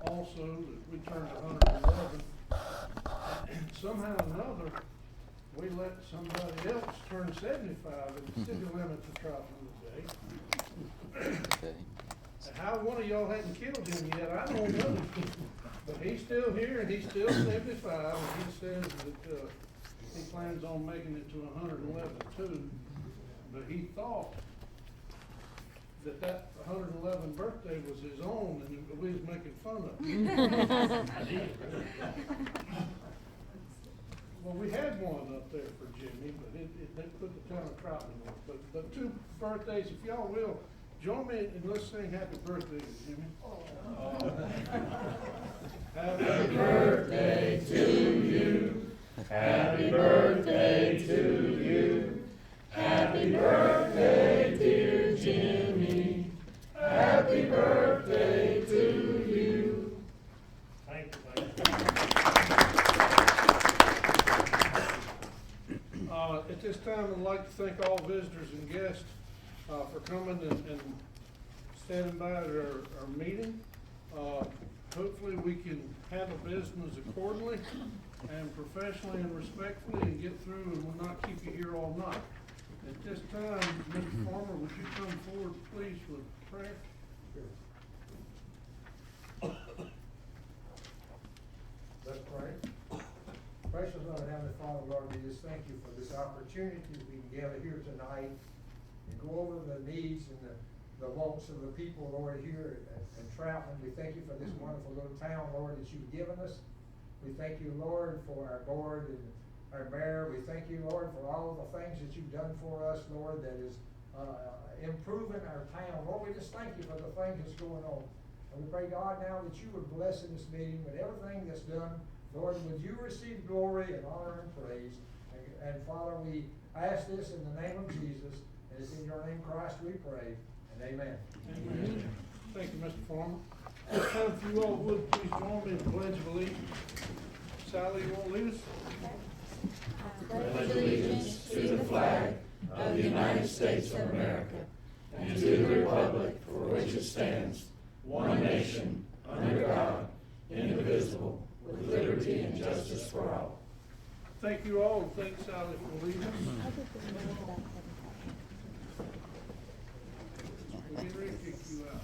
also that we turned 111. And somehow or another, we let somebody else turn 75 in the city limits of Troutman today. Okay. And how one of y'all hadn't killed him yet, I don't know. But he's still here and he's still 75, and he says that, he plans on making it to 111 too. But he thought that 111 birthday was his own and we was making fun of him. Well, we had one up there for Jimmy, but they put the town of Troutman on it. But the two birthdays, if y'all will, join me and let's sing happy birthday to Jimmy. Happy birthday to you. Happy birthday to you. Happy birthday, dear Jimmy. Happy birthday to you. Thank you. At this time, I'd like to thank all visitors and guests for coming and standing by at our meeting. Hopefully we can handle business accordingly and professionally and respectfully and get through and will not keep you here all night. At this time, Mr. Farmer, would you come forward, please, with prayer? Let's pray. Precious Lord, Heavenly Father, Lord, we just thank you for this opportunity we can gather here tonight and go over the needs and the wants of the people, Lord, here at Troutman. We thank you for this wonderful little town, Lord, that you've given us. We thank you, Lord, for our board and our mayor. We thank you, Lord, for all the things that you've done for us, Lord, that is improving our town. Lord, we just thank you for the things that's going on. And we pray, God, now that you would bless in this meeting with everything that's done. Lord, would you receive glory and honor and praise. And Father, we ask this in the name of Jesus. And it's in your name, Christ, we pray. And amen. Amen. Thank you, Mr. Farmer. This time, if you all would, please join me in the Pledge of Allegiance. Sally, you want to lead us? Pledge allegiance to the flag of the United States of America and to the republic for which it stands, one nation, under God, indivisible, with liberty and justice for all. Thank you all, and thank Sally for leading us. We're getting ready to kick you out.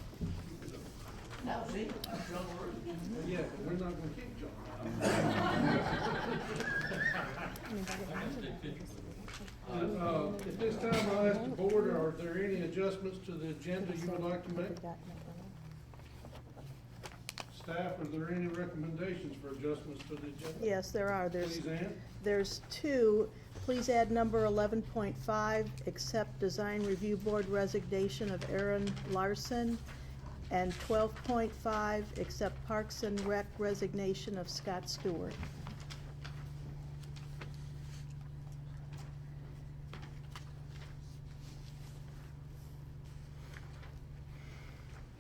No, see, Yeah, but we're not going to kick John out. At this time, I'll ask the board, are there any adjustments to the agenda you would like to make? Staff, are there any recommendations for adjustments to the agenda? Yes, there are. Please, Ann. There's two. Please add number 11.5, accept design review board resignation of Aaron Larson. And 12.5, accept Parks and Rec resignation of Scott Stewart.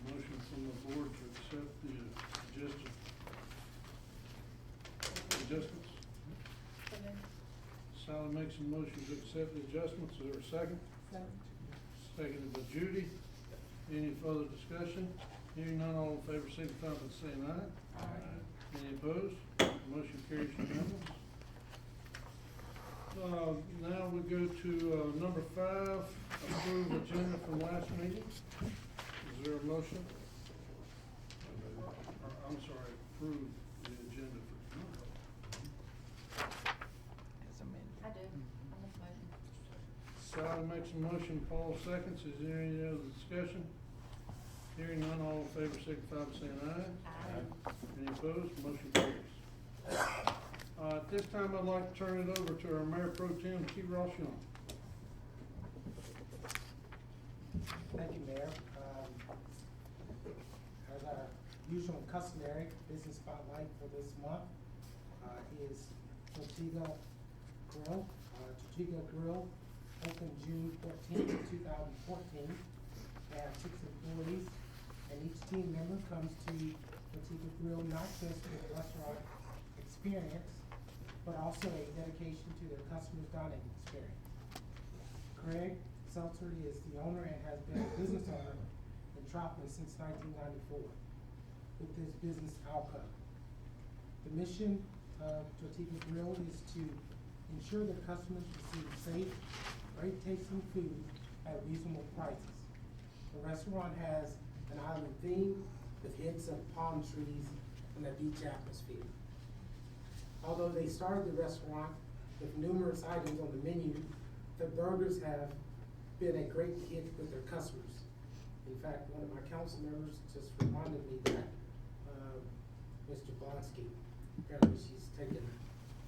Motion from the board to accept the adjustments. Sally makes a motion to accept the adjustments. Is there a second? Seconded by Judy. Any further discussion? Hearing none, all in favor, signify by saying aye. Aye. Any opposed? Motion carries unanimous. Now we go to number 5, approve agenda from last meeting. Is there a motion? I'm sorry, approve the agenda for tonight. I do. I make a motion. Sally makes a motion, Paul seconds. Is there any other discussion? Hearing none, all in favor, signify by saying aye. Aye. Any opposed? Motion carries. At this time, I'd like to turn it over to our Mayor Pro Tem, T. Ross Young. Thank you, Mayor. As our usual and customary business spotlight for this month is Tortuga Grill. Tortuga Grill opened June 14th, 2014. They have 6 employees, and each team member comes to Tortuga Grill not just for the restaurant experience, but also a dedication to their customers' dining experience. Craig Seltzer is the owner and has been a business owner in Troutman since 1994. with this business outcome. The mission of Tortiga Grill is to ensure that customers receive safe, great tasting food at reasonable prices. The restaurant has an island theme with hints of palm trees and a beach atmosphere. Although they started the restaurant with numerous items on the menu, the burgers have been a great hit with their customers. In fact, one of my council members just reminded me that, Mr. Blonsky, apparently she's taken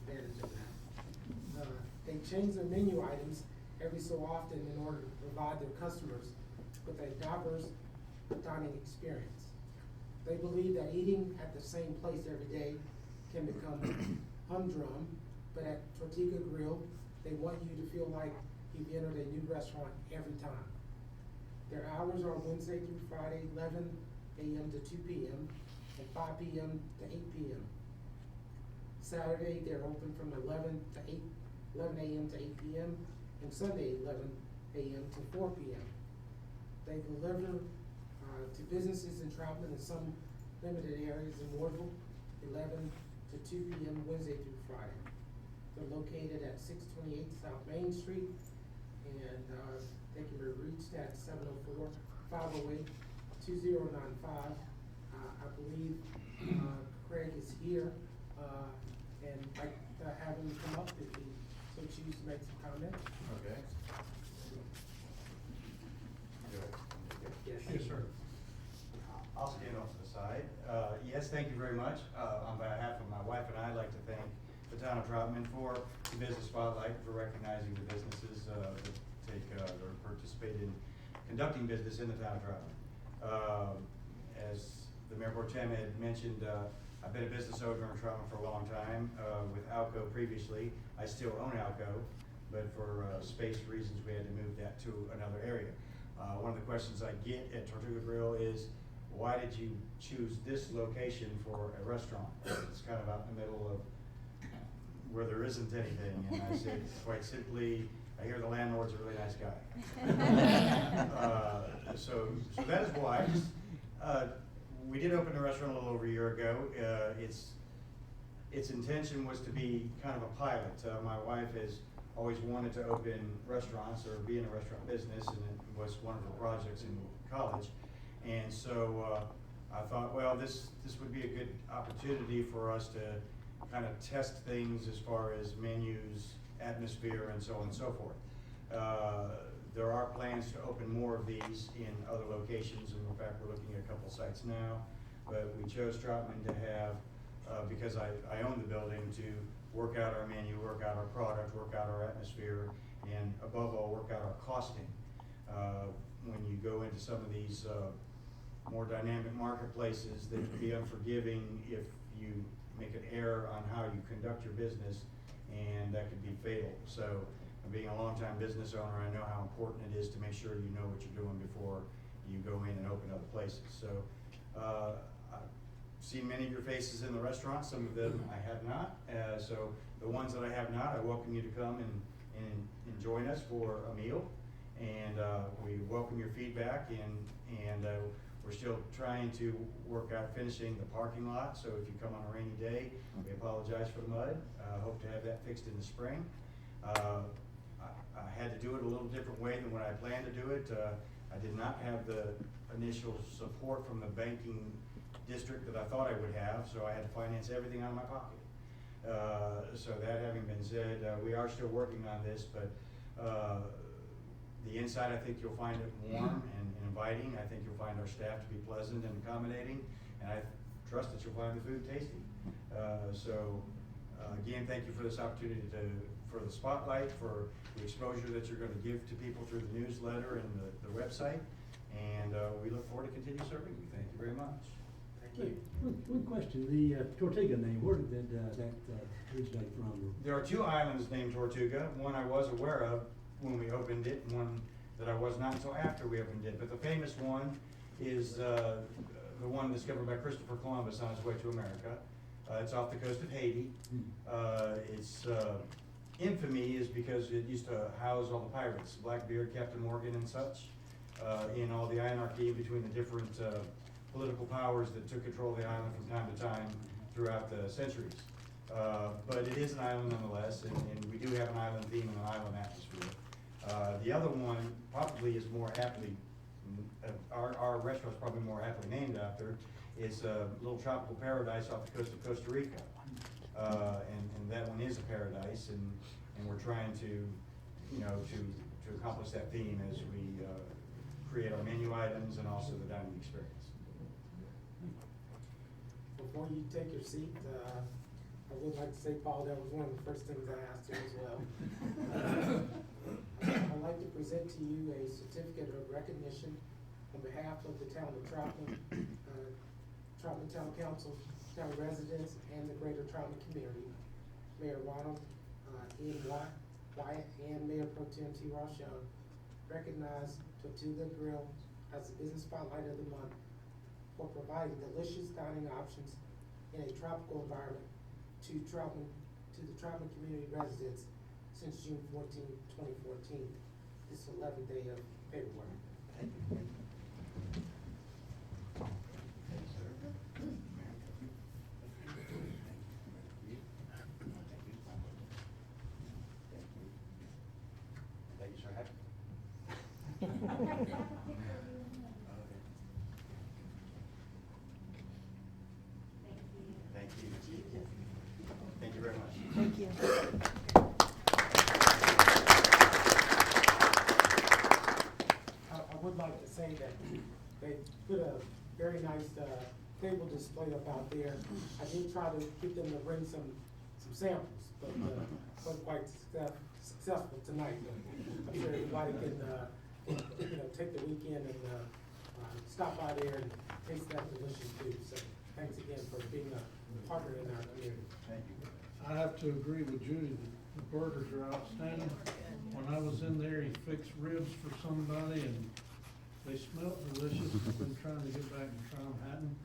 advantage of that. They change their menu items every so often in order to provide their customers with a diverse dining experience. They believe that eating at the same place every day can become humdrum, but at Tortiga Grill, they want you to feel like you've entered a new restaurant every time. Their hours are Wednesday through Friday, 11 a.m. to 2 p.m. and 5 p.m. to 8 p.m. Saturday, they're open from 11 a.m. to 8 p.m. and Sunday, 11 a.m. to 4 p.m. They deliver to businesses in Troutman and some limited areas in Wardville, 11 to 2 p.m. Wednesday through Friday. They're located at 628 South Main Street, and they can be reached at 704-508-2095. I believe Craig is here, and I'd like to have him come up if he so choose to make some comment. Okay. Yes, sir. I'll stand off to the side. Yes, thank you very much. On behalf of my wife and I, I'd like to thank the town of Troutman for the Business Spotlight, for recognizing the businesses that take or participate in conducting business in the town of Troutman. As the Mayor Pro Tem had mentioned, I've been a business owner in Troutman for a long time, with Alco previously. I still own Alco, but for space reasons, we had to move that to another area. One of the questions I get at Tortuga Grill is, why did you choose this location for a restaurant? It's kind of out in the middle of where there isn't anything. And I said, quite simply, I hear the landlord's a really nice guy. So that is why. We did open the restaurant a little over a year ago. Its intention was to be kind of a pilot. My wife has always wanted to open restaurants or be in a restaurant business, and it was one of her projects in college. And so I thought, well, this would be a good opportunity for us to kind of test things as far as menus, atmosphere, and so on and so forth. There are plans to open more of these in other locations, and in fact, we're looking at a couple sites now. But we chose Troutman to have, because I own the building, to work out our menu, work out our product, work out our atmosphere, and above all, work out our costing. When you go into some of these more dynamic marketplaces, they can be unforgiving if you make an error on how you conduct your business, and that could be fatal. So, being a longtime business owner, I know how important it is to make sure you know what you're doing before you go in and open other places. So, I've seen many of your faces in the restaurant. Some of them I have not. So the ones that I have not, I welcome you to come and join us for a meal. And we welcome your feedback, and we're still trying to work out finishing the parking lot. So if you come on a rainy day, we apologize for the mud. Hope to have that fixed in the spring. I had to do it a little different way than when I planned to do it. I did not have the initial support from the banking district that I thought I would have, so I had to finance everything out of my pocket. So that having been said, we are still working on this, but the inside, I think you'll find it warm and inviting. I think you'll find our staff to be pleasant and accommodating, and I trust that you'll find the food tasty. Again, thank you for this opportunity for the spotlight, for the exposure that you're going to give to people through the newsletter and the website, and we look forward to continue serving you. Thank you very much. Thank you. One question, the Tortuga name, where did that originate from? There are two islands named Tortuga. One I was aware of when we opened it, and one that I was not until after we opened it. But the famous one is the one discovered by Christopher Columbus on his way to America. It's off the coast of Haiti. Its infamy is because it used to house all the pirates, Blackbeard, Captain Morgan, and such, in all the anarchy between the different political powers that took control of the island from time to time throughout the centuries. But it is an island nonetheless, and we do have an island theme and an island atmosphere. The other one probably is more aptly, our restaurant's probably more aptly named after. It's a little tropical paradise off the coast of Costa Rica. And that one is a paradise, and we're trying to, you know, to accomplish that theme as we create our menu items and also the dining experience. Before you take your seat, I would like to say, Paul, that was one of the first things I asked you as well. I'd like to present to you a certificate of recognition on behalf of the town of Troutman, Troutman Town Council, town residents, and the greater Troutman community. Mayor Ronald Ian Wyatt and Mayor Pro Tem T. Rochon recognize Tortuga Grill as the business spotlight of the month for providing delicious dining options in a tropical environment to the Troutman community residents since June 14, 2014, this 11th day of February. Thank you. Thank you. Thank you very much. Thank you. I would like to say that they put a very nice table display up out there. I did try to get them to bring some samples, but wasn't quite successful tonight. But I'm sure everybody can take the weekend and stop by there and taste that delicious food. So thanks again for being a partner in our community. Thank you. I have to agree with Judy, the burgers are outstanding. When I was in there, he fixed ribs for somebody and they smelled delicious. I've been trying to get back and try them Hatton,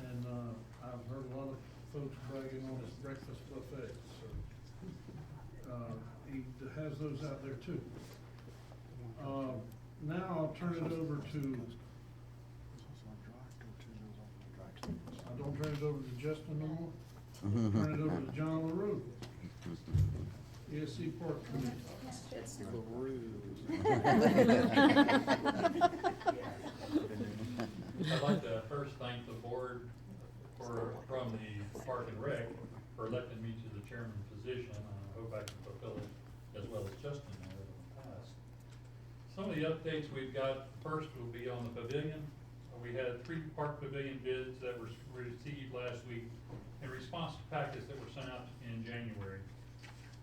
and I've heard a lot of folks bragging on his breakfast buffet, so he has those out there too. Now I'll turn it over to, I don't turn it over to Justin no more. Turn it over to John LaRue, ESC Park Committee. I'd like to first thank the board from the Park and Rec for electing me to the chairman position. I hope I can fulfill it as well as Justin has in the past. Some of the updates we've got, first will be on the pavilion. We had 3 park pavilion bids that were received last week in response to packets that were sent out in January.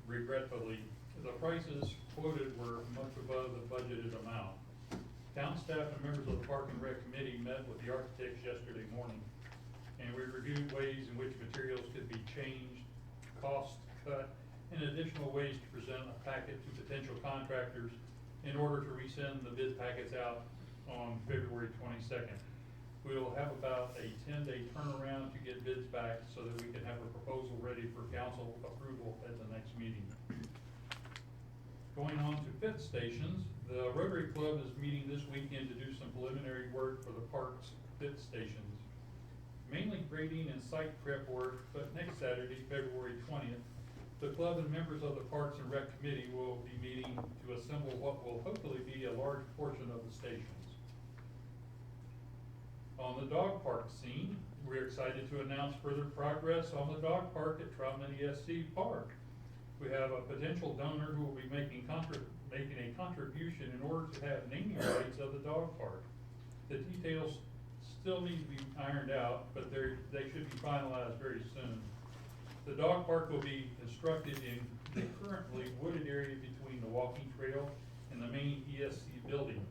Regretfully, the prices quoted were much above the budgeted amount. Town staff and members of the Park and Rec Committee met with the architects yesterday morning, and we reviewed ways in which materials could be changed, costs cut, and additional ways to present a packet to potential contractors in order to resend the bid packets out on February 22nd. We will have about a 10-day turnaround to get bids back so that we can have a proposal ready for council approval at the next meeting. Going on to pit stations, the Rotary Club is meeting this weekend to do some preliminary work for the park's pit stations. Mainly grading and site prep work, but next Saturday, February 20th, the club and members of the Parks and Rec Committee will be meeting to assemble what will hopefully be a large portion of the stations. On the dog park scene, we're excited to announce further progress on the dog park at Troutman ESC Park. We have a potential donor who will be making a contribution in order to have naming rights of the dog park. The details still need to be ironed out, but they should be finalized very soon. The dog park will be constructed in the currently wooded area between the walking trail and the main ESC building.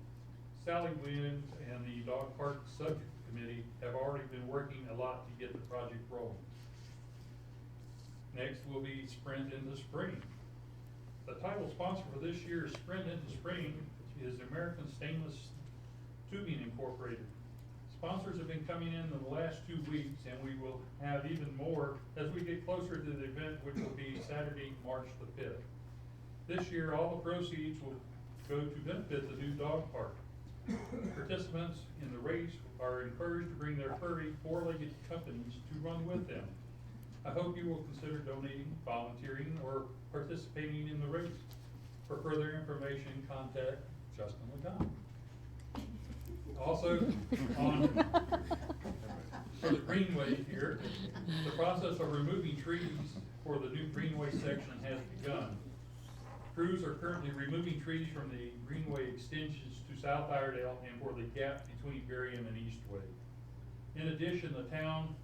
Sally Williams and the dog park subcommittee have already been working a lot to get the project rolling. Next will be Sprint into Spring. The title sponsor for this year's Sprint into Spring is American Stainless Tubing Incorporated. Sponsors have been coming in the last 2 weeks, and we will have even more as we get closer to the event, which will be Saturday, March the 5th. This year, all the proceeds will go to benefit the new dog park. Participants in the race are encouraged to bring their furry four-legged companies to run with them. I hope you will consider donating, volunteering, or participating in the race. For further information, contact Justin Lagan. Also, for the greenway here, the process of removing trees for the new greenway section has begun. Crews are currently removing trees from the greenway extensions to South Iredale and for the gap between Berrien and Eastway. In addition, the town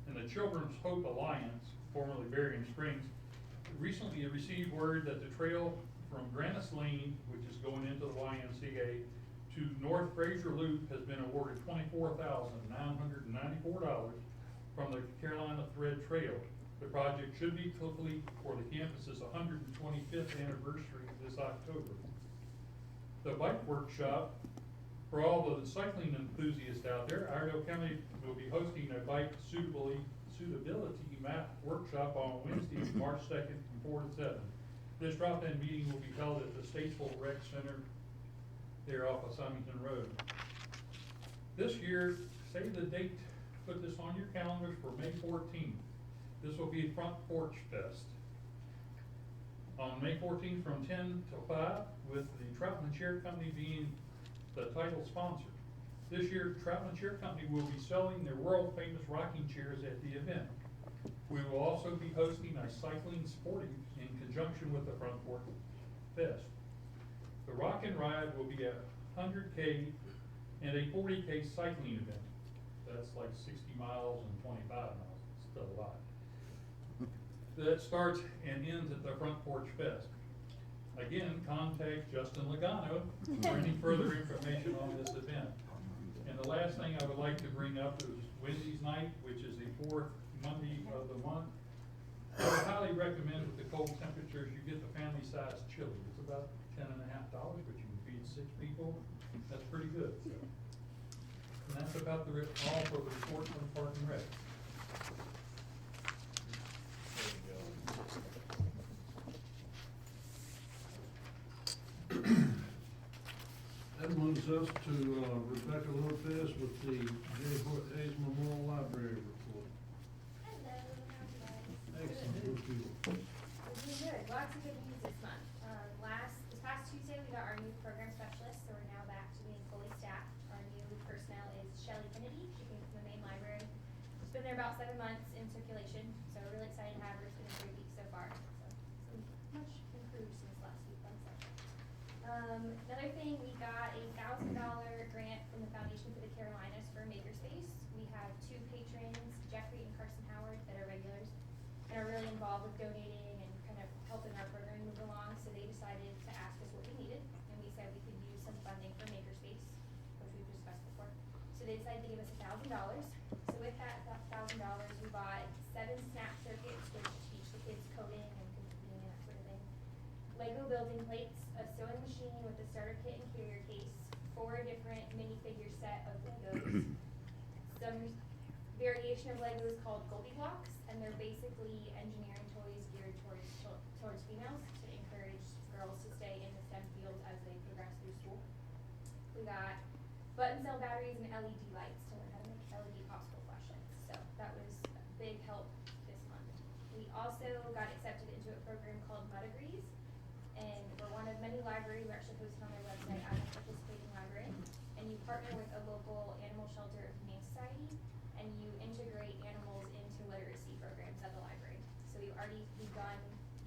and the Children's Hope Alliance, formerly Berrien Springs, recently received word that the trail from Grannis Lane, which is going into the YMCA, to North Fraser Loop has been awarded $24,994 from the Carolina Thread Trail. The project should be complete for the campus's 125th anniversary this October. The bike workshop, for all the cycling enthusiasts out there, Iredale County will be hosting a bike suitability map workshop on Wednesday, March 2nd from 4 to 7. This drop-in meeting will be held at the Statesville Rec Center there off of Symington Road. This year, save the date, put this on your calendars for May 14th. This will be Front Porch Fest. On May 14th from 10 to 5, with the Troutman Chair Company being the title sponsor. This year, Troutman Chair Company will be selling their world famous rocking chairs at the event. We will also be hosting a cycling sporting in conjunction with the Front Porch Fest. The Rock and Ride will be a 100K and a 40K cycling event. That's like 60 miles and 25 miles, it's still a lot. That starts and ends at the Front Porch Fest. Again, contact Justin Logano for any further information on this event. And the last thing I would like to bring up is Wednesday's night, which is the fourth Monday of the month. I would highly recommend with the cold temperatures, you get the family size chili. It's about $10.50, but you can feed 6 people. That's pretty good. So. And that's about all for the report from Park and Rec. That moves us to Rebecca Lopez with the J. Hoyt Hayes Memorial Library report. Hello, how are you guys? Excellent, good deal. We're doing good. Lots of good news this month. This past Tuesday, we got our new program specialist, so we're now back to being fully staffed. Our new personnel is Shelley Kennedy. She came from the main library. She's been there about 7 months in circulation, so we're really excited to have her. It's been a great week so far. So much improved since last week. Another thing, we got a $1,000 grant from the Foundation for the Carolinas for Makerspace. We have 2 patrons, Jeffrey and Carson Howard, that are regulars and are really involved with donating and kind of helping our program move along. So they decided to ask us what we needed, and we said we could use some funding for Makerspace, which we've discussed before. So they decided to give us $1,000. So with that $1,000, we bought 7 snap circuits, which teach the kids coding and computing and that sort of thing. Lego building plates, a sewing machine with a starter kit and carrier case, 4 different minifigure set of Legos, some variation of Legos called Goldie Blocks, and they're basically engineering toys geared towards females to encourage girls to stay in the STEM fields as they progress through school. We got button cell batteries and LED lights to learn how to make LED popsicle flashlights, so that was a big help this month. We also got accepted into a program called Mudagrees, and we're one of many libraries. We're actually posted on their website as a participating library, and you partner with a local animal shelter of Humane Society, and you integrate animals into literacy programs at the library. So we've already begun,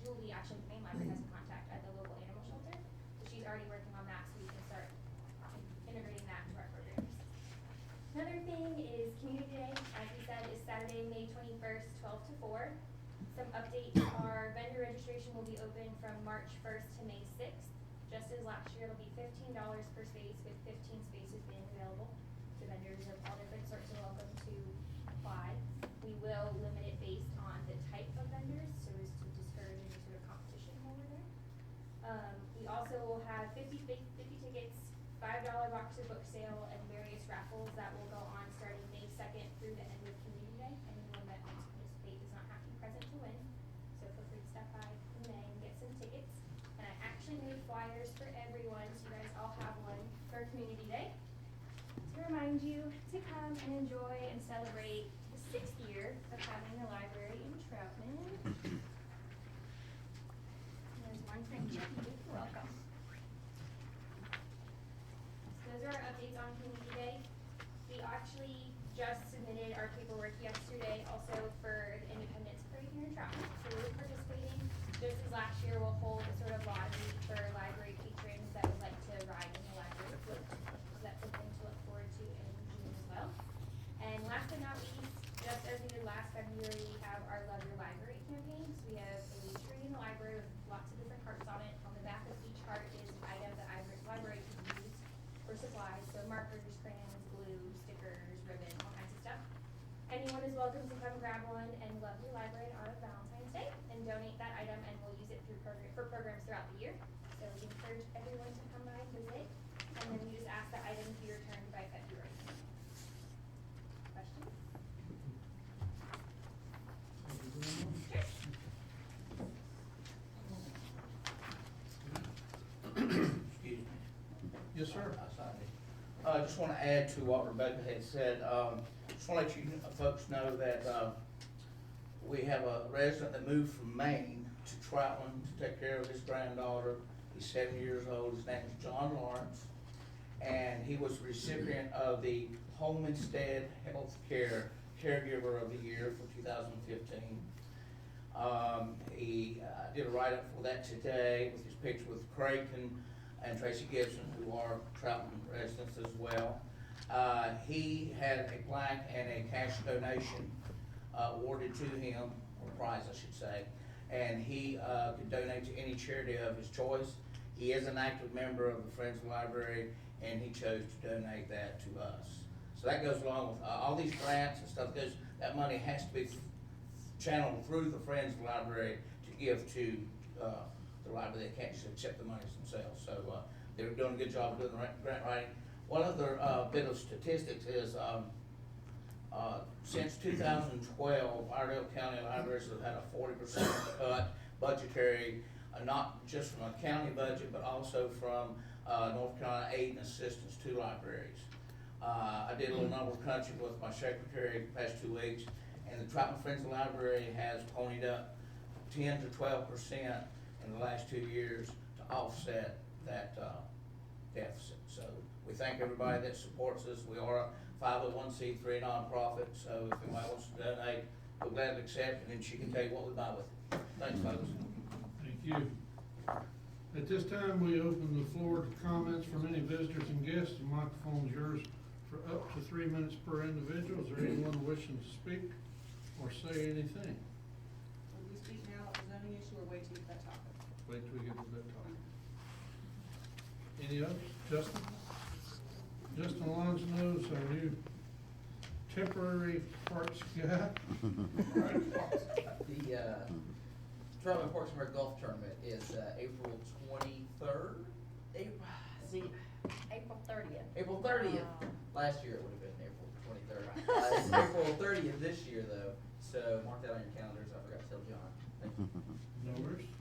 Julie, actually the main library, has a contact at the local animal shelter, so she's already working on that so we can start integrating that into our programs. Another thing is Community Day, as we said, is Saturday, May 21st, 12 to 4. Some updates are vendor registration will be open from March 1st to May 6th. Just as last year, it'll be $15 per space with 15 spaces being available. The vendors of all different sorts are welcome to apply. We will limit it based on the type of vendors so as to discourage any sort of competition while we're there. We also will have 50 tickets, $5 box of book sale, and various raffles that will go on starting May 2nd through the end of Community Day. Anyone that wants to participate does not have to be present to win. So feel free to stop by in May and get some tickets. And I actually made flyers for everyone, so you guys all have one for Community Day. remind you to come and enjoy and celebrate the 6th year of having the library in Troutman. There's one thing, Jackie, you're welcome. So those are our updates on Community Day. We actually just submitted our paperwork yesterday also for the Independence Parade here in Troutman. So we're participating. Just as last year, we'll hold a sort of lottery for library patrons that would like to ride in the library float. So that's something to look forward to in June as well. And last but not least, just as we did last February, we have our Love Your Library campaign. So we have a tree in the library with lots of different hearts on it. On the back of each heart is an item that library can use for supplies. So markers, crayons, glue, stickers, ribbon, all kinds of stuff. Anyone is welcome to come grab one and love your library on Valentine's Day and donate that item, and we'll use it for programs throughout the year. So we encourage everyone to come by and visit, and then we just ask that items be returned by February. Questions? Excuse me. Yes, sir. I just want to add to what Rebecca had said. Just want to let you folks know that we have a resident that moved from Maine to Troutman to take care of his granddaughter. He's 7 years old. His name is John Lawrence, and he was the recipient of the Homestead Health Care Caregiver of the Year for 2015. He did a write-up for that today with his picture with Craig and Tracy Gibson, who are Troutman residents as well. He had a plaque and a cash donation awarded to him, or prize I should say, and he could donate to any charity of his choice. He is an active member of the Friends of the Library, and he chose to donate that to us. So that goes along with all these grants and stuff. That money has to be channeled through the Friends of the Library to give to the library. They can't just accept the monies themselves. So they're doing a good job of doing the grant writing. One other bit of statistics is since 2012, Iredell County libraries have had a 40% cut budgetary, not just from a county budget, but also from North Carolina aid and assistance to libraries. I did a little number crunching with my secretary the past 2 weeks, and the Troutman Friends of the Library has ponied up 10 to 12% in the last 2 years to offset that deficit. So we thank everybody that supports us. We are a 501c3 nonprofit, so if anybody wants to donate, we'll gladly accept, and then she can tell you what we buy with it. Thanks, folks. Thank you. At this time, we open the floor to comments from any visitors and guests. The microphone is yours for up to 3 minutes per individual. Is there anyone wishing to speak or say anything? Will we speak now on the zoning issue or wait till you get that topic? Wait till we get to that topic. Any others? Justin? Justin Longenos, our new temporary parks guy. The Troutman Parks and Rec Golf Tournament is April 23rd. April 30th. April 30th. Last year it would have been April 23rd. It's April 30th this year though, so mark that on your calendars. I forgot to tell John. Thank you. No worries.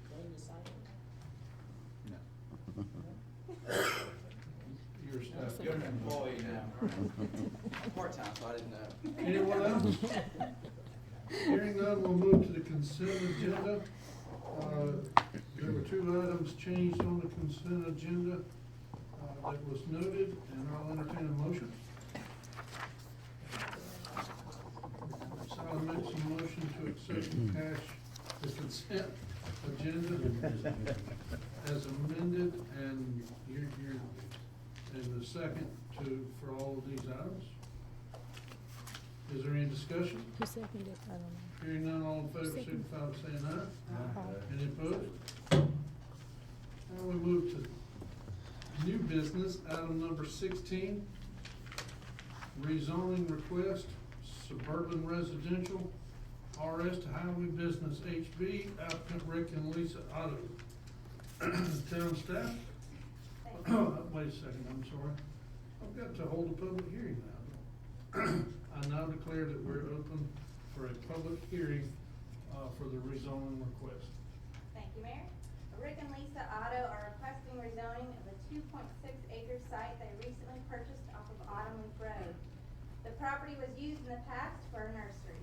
Your staff. You're an employee now. I'm part-time, so I didn't know. Anyone else? Hearing none, we'll move to the consent agenda. There were 2 items changed on the consent agenda that was noted, and I'll entertain a motion. Sally makes a motion to accept the consent agenda as amended, and you're in the second for all of these items. Is there any discussion? Who seconded it? I don't know. Hearing none, all in favor, signify by saying aye. Aye. Any opposed? Now we move to new business, item number 16, rezoning request, suburban residential, RS to highway business HB, applicant Rick and Lisa Otto. Town staff? Wait a second, I'm sorry. I've got to hold a public hearing now. I now declare that we're open for a public hearing for the rezoning request. Thank you, Mayor. Rick and Lisa Otto are requesting rezoning of a 2.6 acre site they recently purchased off of Autumn Leaf Road. The property was used in the past for a nursery.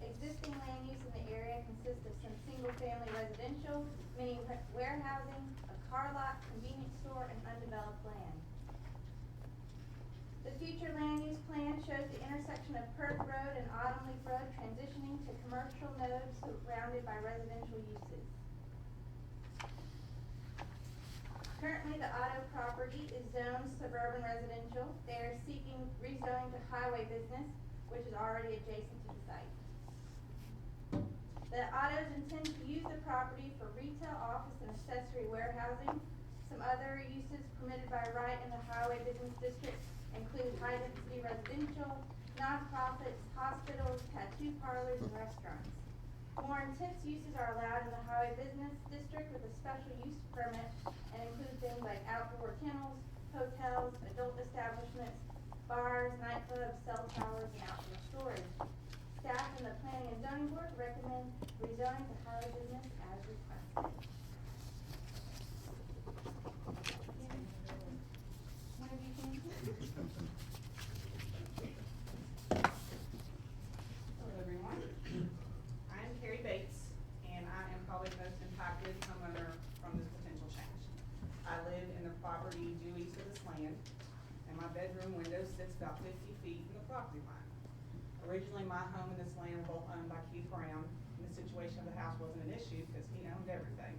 Existing land use in the area consists of some single-family residential, mini warehousing, a car lot, convenience store, and undeveloped land. The future land use plan shows the intersection of Perk Road and Autumn Leaf Road transitioning to commercial nodes surrounded by residential uses. Currently, the auto property is zoned suburban residential. They are seeking rezoning to highway business, which is already adjacent to the site. The autos intend to use the property for retail, office, and accessory warehousing. Some other uses permitted by right in the highway business district include high-density residential, nonprofits, hospitals, tattoo parlors, and restaurants. More intense uses are allowed in the highway business district with a special use permit and include things like outdoor kennels, hotels, adult establishments, bars, nightclubs, cell towers, and outdoor storage. Staff and the Planning and Zoning Board recommend rezoning to highway business as requested. One of you can. Hello, everyone. I'm Carrie Bates, and I am probably the most impacted homeowner from this potential change. I live in the property due east of this land, and my bedroom window sits about 50 feet from the property line. Originally, my home and this land were both owned by Keith Brown, and the situation of the house wasn't an issue because he owned everything.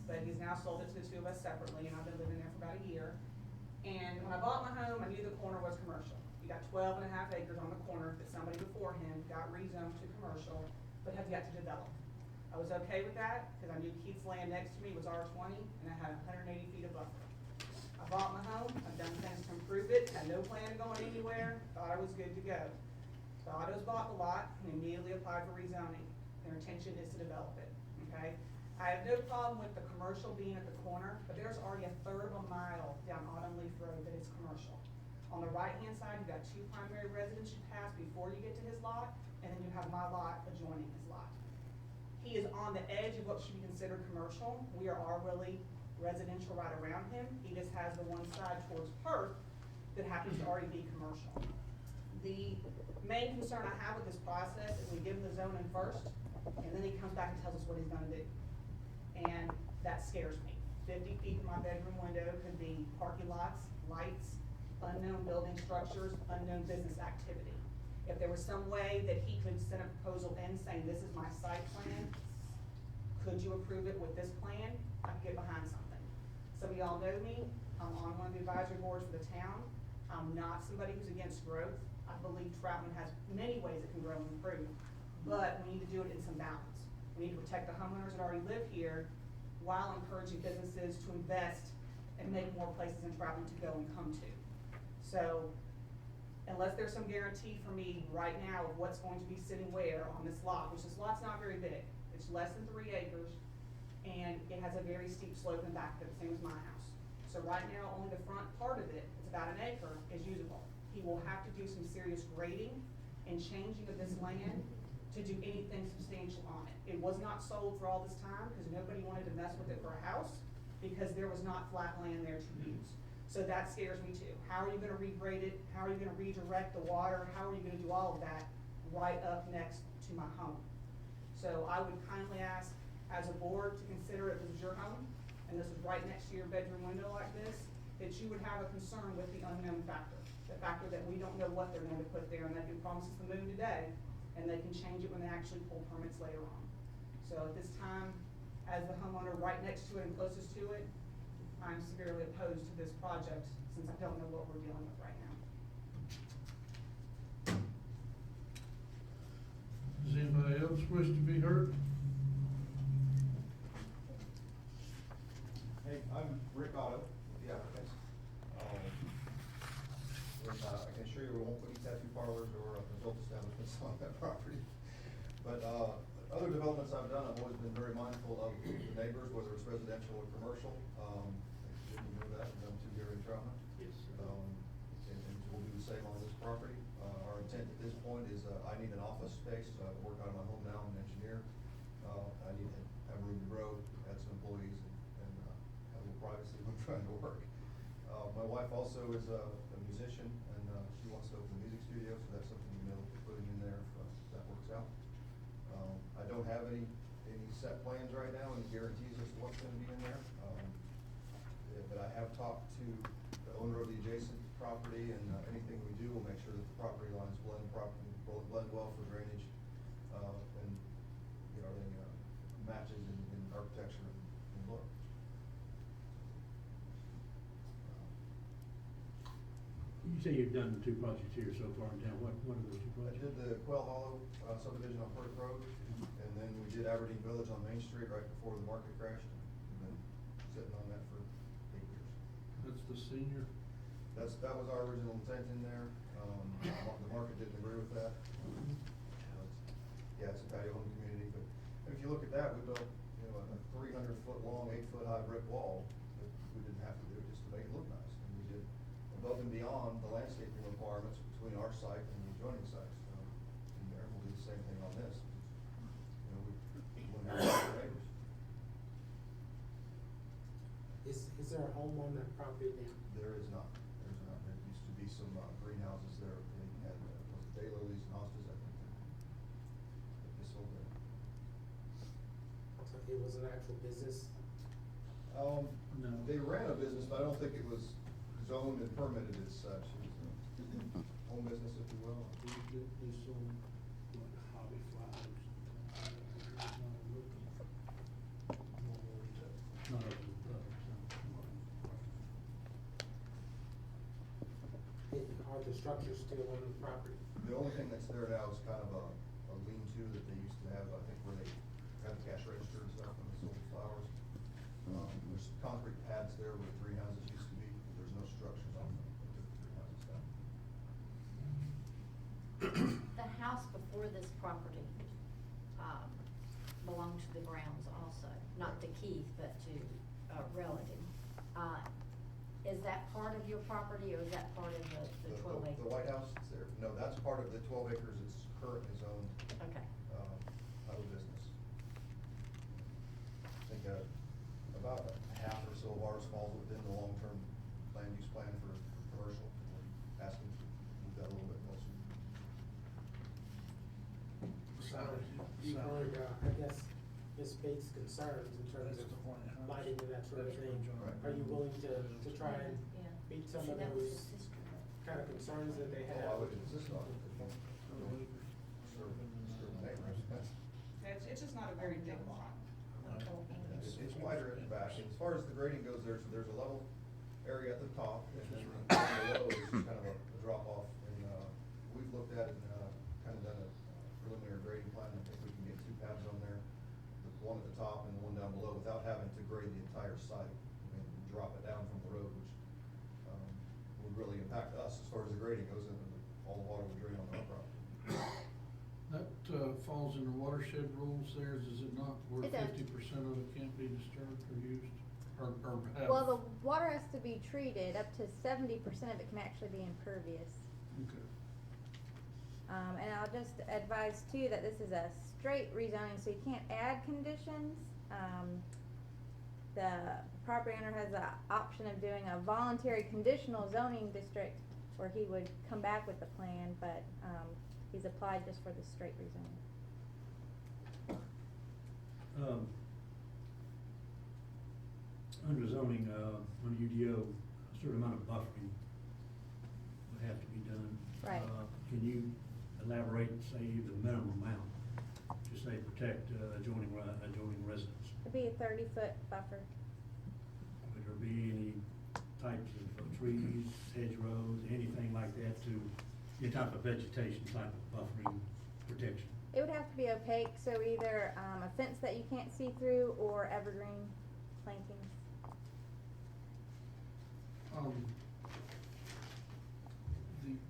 But he's now sold it to the two of us separately, and I've been living there for about a year. And when I bought my home, I knew the corner was commercial. He got 12 and a half acres on the corner that somebody before him got rezoned to commercial, but have yet to develop. I was okay with that because I knew Keith's land next to me was R20 and I had 180 feet of buffer. I bought my home, I've done things to improve it, had no plan of going anywhere, thought I was good to go. The autos bought the lot and immediately applied for rezoning. Their intention is to develop it, okay? I have no problem with the commercial being at the corner, but there's already a third of a mile down Autumn Leaf Road that is commercial. On the right-hand side, you've got two primary residences you pass before you get to his lot, and then you have my lot adjoining his lot. He is on the edge of what should be considered commercial. We are already residential right around him. He just has the one side towards Perth that happens to already be commercial. The main concern I have with this process is we give him the zoning first, and then he comes back and tells us what he's gonna do. And that scares me. 50 feet from my bedroom window could be parking lots, lights, unknown building structures, unknown business activity. If there was some way that he could send a proposal in saying, this is my site plan, could you approve it with this plan? I could get behind something. Some of y'all know me, I'm on one of the advisory boards for the town. I'm not somebody who's against growth. I believe Troutman has many ways it can grow and improve, but we need to do it in some balance. We need to protect the homeowners that already live here while encouraging businesses to invest and make more places in Troutman to go and come to. So unless there's some guarantee for me right now of what's going to be sitting where on this lot, which this lot's not very big, it's less than 3 acres, and it has a very steep slope in the back of it, same as my house. So right now, only the front part of it, it's about 1 acre, is usable. He will have to do some serious grading and changing of this land to do anything substantial on it. It was not sold for all this time because nobody wanted to mess with it for a house because there was not flat land there to use. So that scares me too. How are you gonna regrade it? How are you gonna redirect the water? How are you gonna do all of that right up next to my home? So I would kindly ask as a board to consider if this is your home and this is right next to your bedroom window like this, that you would have a concern with the unknown factor. The factor that we don't know what they're going to put there, and they can promise us the moon today, and they can change it when they actually pull permits later on. So at this time, as the homeowner right next to it and closest to it, I'm severely opposed to this project since I don't know what we're dealing with right now. Does anybody else wish to be heard? Hey, I'm Rick Otto, with the applicants. I can assure you we won't put any tattoo parlors or adult establishments on that property. But other developments I've done, I've always been very mindful of the neighbors, whether it's residential or commercial. Didn't you know that? I've done 2 here in Troutman. Yes. And we'll do the same on this property. Our intent at this point is I need an office space. I work out of my home now, I'm an engineer. I need to have room to grow, add some employees, and have a little privacy when trying to work. My wife also is a musician, and she wants to open a music studio, so that's something we know we're putting in there if that works out. I don't have any set plans right now, any guarantees as to what's gonna be in there. But I have talked to the owner of the adjacent property, and anything we do, we'll make sure that the property lines blend well for drainage, and, you know, everything matches in architecture and look. You say you've done 2 projects here so far in town. What are those 2 I projects? did the Quail Hollow subdivision on Perk Road, and then we did Aberdeen Village on Main Street right before the market crashed, and then sitting on that for 8 years. That's the senior. That was our original intent in there. The market didn't agree with that. Yeah, it's a patio home community, but if you look at that, we built, you know, a 300-foot long, 8-foot high brick wall that we didn't have to do just to make it look nice. And we did above and beyond the landscaping requirements between our site and the adjoining sites. In there, we'll do the same thing on this. You know, we eliminated our neighbors. Is there a home on that property now? There is not. There's not. There used to be some greenhouses there. They had, was it daylilies and hostas, I think. They sold there. So it was an actual business? No. They ran a business, but I don't think it was zoned and permitted as such. It was a home business, if you will. They sold like hobby flowers. Not open to the public, so. Are the structures still on the property? The only thing that's there now is kind of a lean-to that they used to have, I think, where they had the cash register and stuff when they sold the flowers. There's concrete pads there where the greenhouses used to be, but there's no structures on them. They took the greenhouses down. The house before this property, belonged to the grounds also, not to Keith, but to a relative. Is that part of your property, or is that part of the 12 acres? The White House that's there, no, that's part of the 12 acres. It's currently zoned, Okay. highway business. I think, about half or so of ours falls within the long-term land use plan for commercial. We're asking to move that a little bit closer. So you heard, I guess, Ms. Bates' concerns in terms of lighting and that sort of thing. Right. Are you willing to try and Yeah. meet some See, of that was those his sister. kind of concerns that they Oh, I have? would insist on it. Serve the neighbors. It's just not a very big lot. It's wider at the back. As far as the grading goes, there's a level area at the top, and then below is just kind of a drop off. And, we've looked at it and, kind of done a preliminary grading plan. I think we can get 2 pads on there, the one at the top and the one down below, without having to grade the entire site and drop it down from the road, which, would really impact us as far as the grading goes, and all the water would drain on our property. That, falls in the watershed rules there, is it not, where It does. 50% of it can't be disturbed or used, or have? Well, the water has to be treated, up to 70% of it can actually be impervious. Okay. And I'll just advise too that this is a straight rezoning, so you can't add conditions. The property owner has the option of doing a voluntary conditional zoning district where he would come back with the plan, but, he's applied just for the straight rezoning. Under zoning, under UDO, a certain amount of buffering would have to be done. Right. Can you elaborate, say, the minimum amount, to say protect adjoining residents? It'd be a 30-foot buffer. Would there be any types of trees, hedgerows, anything like that to, any type of vegetation type of buffering protection? It would have to be opaque, so either, a fence that you can't see through or evergreen plantings.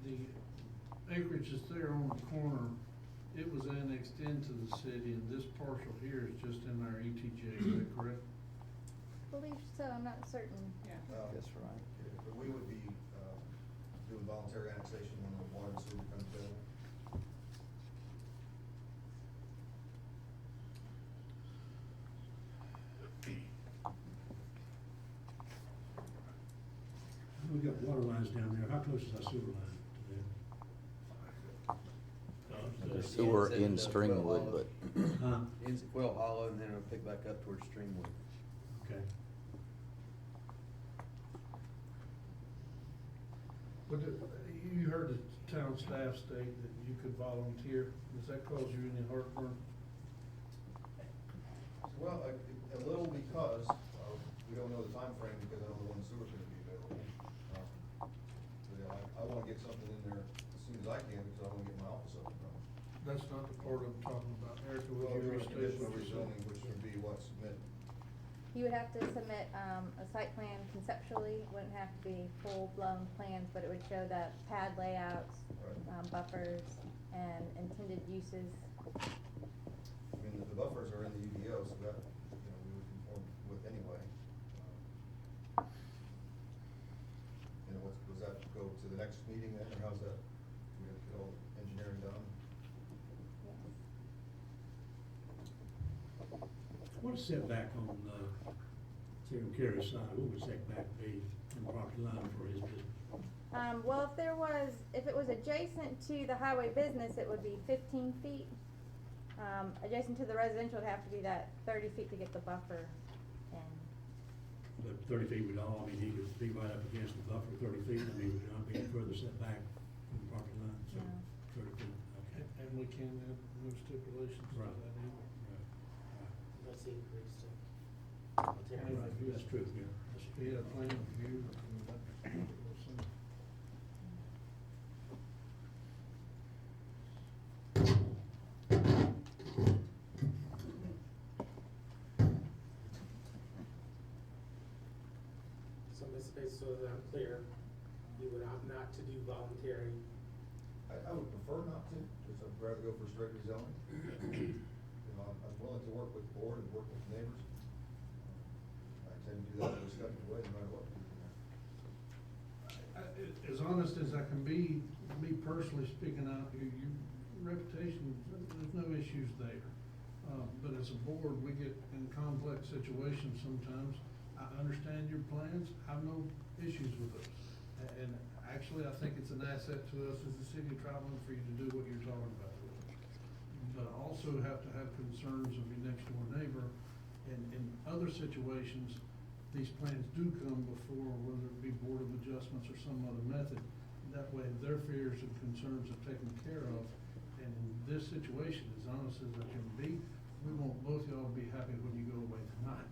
The acreage that's there on the corner, it was annexed into the city, and this parcel here is just in our ETJ, is that correct? I believe so, I'm not certain. Yeah. That's right. But we would be, doing voluntary annexation when the water and sewer becomes available. We've got water lines down there. How close is our sewer line to there? So we're in Stringwood, but Huh? Ends at Quail Hollow and then it'll pick back up towards Streamwood. Okay. You heard the town staff state that you could volunteer. Does that cause you any heartburn? Well, a little because, we don't know the time frame because I don't know when the sewer's gonna be available. So yeah, I wanna get something in there as soon as I can because I wanna get my office up and running. That's not the part I'm talking about. Erica, would Well, you doing restate conditional what you said? rezoning, which would be what, submit. You would have to submit, a site plan conceptually, it wouldn't have to be full-blown plans, but it would show the pad layouts, Right. buffers, and intended uses. I mean, the buffers are in the UDO, so that, we would conform with anyway. Was that go to the next meeting then, or how's that? We have to get all the engineering done? What is setback on, Terry Carey's side? What would setback be in the property line for his business? Well, if it was adjacent to the highway business, it would be 15 feet. Adjacent to the residential, it'd have to be that 30 feet to get the buffer in. But 30 feet would all, I mean, he would be right up against the buffer, 30 feet, I mean, would not be any further setback from the property line, so No. 30 feet, okay. And we can't have no stipulations to Right. that either. Let's increase to. Right, that's true, yeah. He had a plan of view. So Ms. Bates, so that I'm clear, you would opt not to do voluntary. I would prefer not to, because I'd rather go for straight rezoning. I'm willing to work with the board and work with the neighbors. I tend to do that in a respectful way, no matter what we do. As honest as I can be, me personally speaking out, your reputation, there's no issues there. But as a board, we get in complex situations sometimes. I understand your plans, I have no issues with those. And actually, I think it's an asset to us as the city of Troutman for you to do what you're talking about. But I also have to have concerns of your next door neighbor. And in other situations, these plans do come before, whether it be Board of Adjustments or some other method. That way, their fears and concerns are taken care of. And in this situation, as honest as I can be, we want both y'all to be happy when you go away tonight.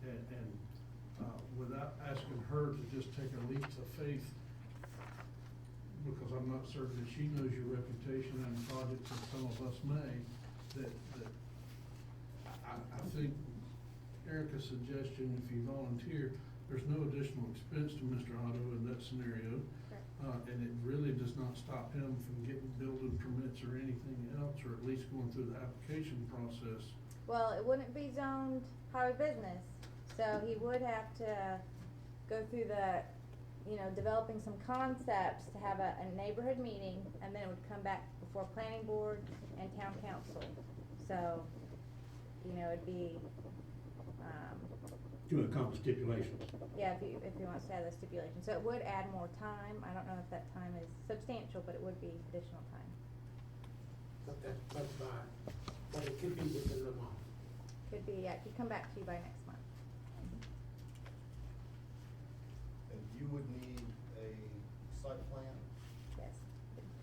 And without asking her to just take a leap of faith, because I'm not certain that she knows your reputation and projects that some of us may, that I think Erica's suggestion, if you volunteer, there's no additional expense to Mr. Otto in that scenario. And it really does not stop him from getting building permits or anything else, or at least going through the application process. Well, it wouldn't be zoned highway business, so he would have to go through developing some concepts to have a neighborhood meeting, and then it would come back before planning board and town council. So, it'd be, To accomplish stipulations. yeah, if he wants to add the stipulation. So it would add more time. I don't know if that time is substantial, but it would be additional time. But it could be within the month. Could be, yeah, it could come back to you by next month. And you would need a site plan? Yes,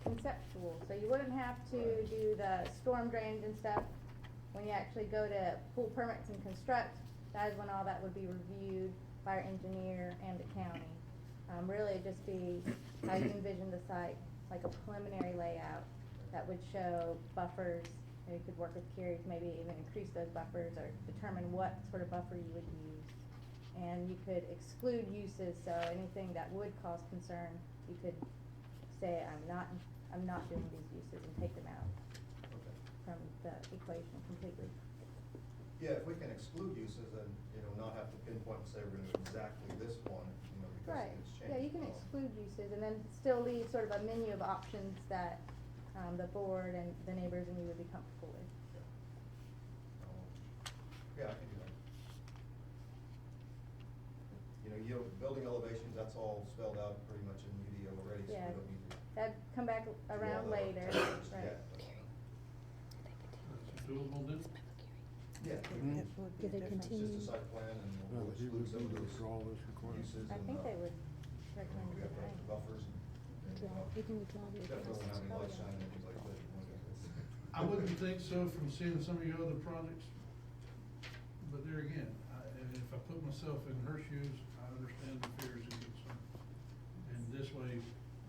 conceptual, so you wouldn't have to do the storm drains and stuff. When you actually go to pull permits and construct, that is when all that would be reviewed by our engineer and the county. Really it'd just be how you envision the site, like a preliminary layout that would show buffers. You could work with Carrie to maybe even increase those buffers or determine what sort of buffer you would use. And you could exclude uses, so anything that would cause concern, you could say, I'm not doing these uses and take them out Okay. from the equation completely. Yeah, if we can exclude uses and, not have to pinpoint and say we're gonna do exactly this one, because Right, it's changed. yeah, you can exclude uses and then still leave sort of a menu of options that, the board and the neighbors and you would be comfortable with. Yeah, I can do that. Building elevations, that's all spelled out pretty much in UDO already, so we Yeah. don't need to. That'd come back do all around that later, just right? yet, but doable then? Yeah. It would be Do they different. It's just a site plan and we'll exclude some of those uses I and, think they would we recommend have denying. the buffers and. You can withdraw the Definitely won't have any lights request. shining and things like that. I wouldn't think so from seeing some of your other projects. But there again, and if I put myself in her shoes, I understand the fears and concerns. And this way,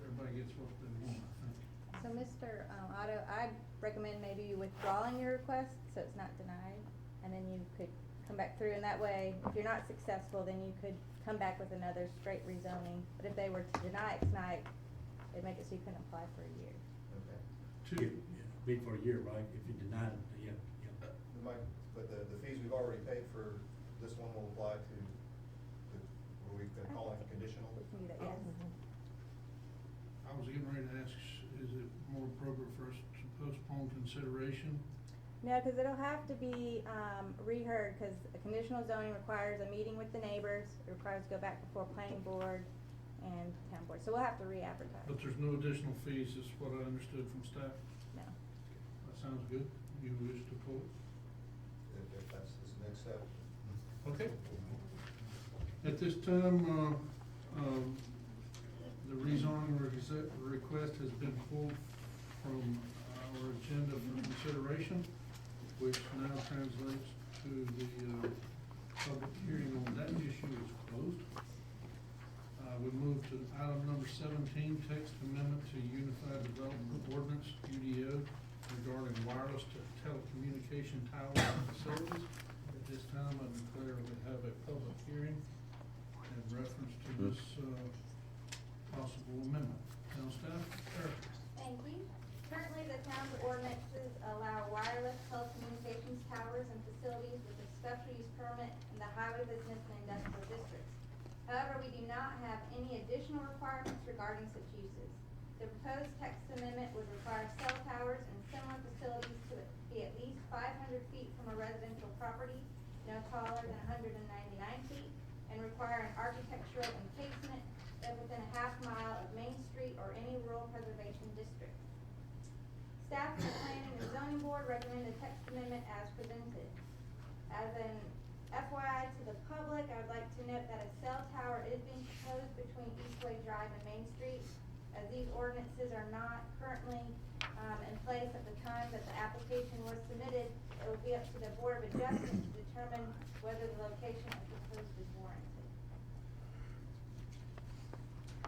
everybody gets what they want, I think. So Mr. Otto, I recommend maybe you withdrawing your request, so it's not denied, and then you could come back through, and that way, if you're not successful, then you could come back with another straight rezoning. But if they were to deny it tonight, it'd make it so you couldn't apply for a year. Okay. Two. Be for a year, right? If you deny it, yeah. We might, but the fees we've already paid for this one will apply to, what we could call it conditional. We can do that, yes. I was getting ready to ask, is it more appropriate for us to postpone consideration? No, because it'll have to be reheard, because a conditional zoning requires a meeting with the neighbors, it requires to go back before planning board and town board, so we'll have to re-advertise. But there's no additional fees, is what I understood from staff. No. That sounds good. You wish to pull it? If that's the next step. Okay. At this time, the rezoning request has been pulled from our agenda for consideration, which now translates to the public hearing on that issue is closed. We move to item number 17, text amendment to Unified Development Ordinance, UDO, regarding wireless telecommunication towers and facilities. At this time, I declare we have a public hearing in reference to this possible amendment. Town staff, Eric. Thank you. Currently, the town's ordinances allow wireless telecommunications towers and facilities with a special use permit in the highway business and industrial districts. However, we do not have any additional requirements regarding such uses. The proposed text amendment would require cell towers and similar facilities to be at least 500 feet from a residential property, no taller than 199 feet, and require an architectural encasement within a half mile of Main Street or any rural preservation district. Staff and the Planning and Zoning Board recommend the text amendment as presented. As an FYI to the public, I would like to note that a cell tower is being proposed between Eastway Drive and Main Street. As these ordinances are not currently in place at the time that the application was submitted, it will be up to the Board of Adjustment to determine whether the location of the proposed is warranted.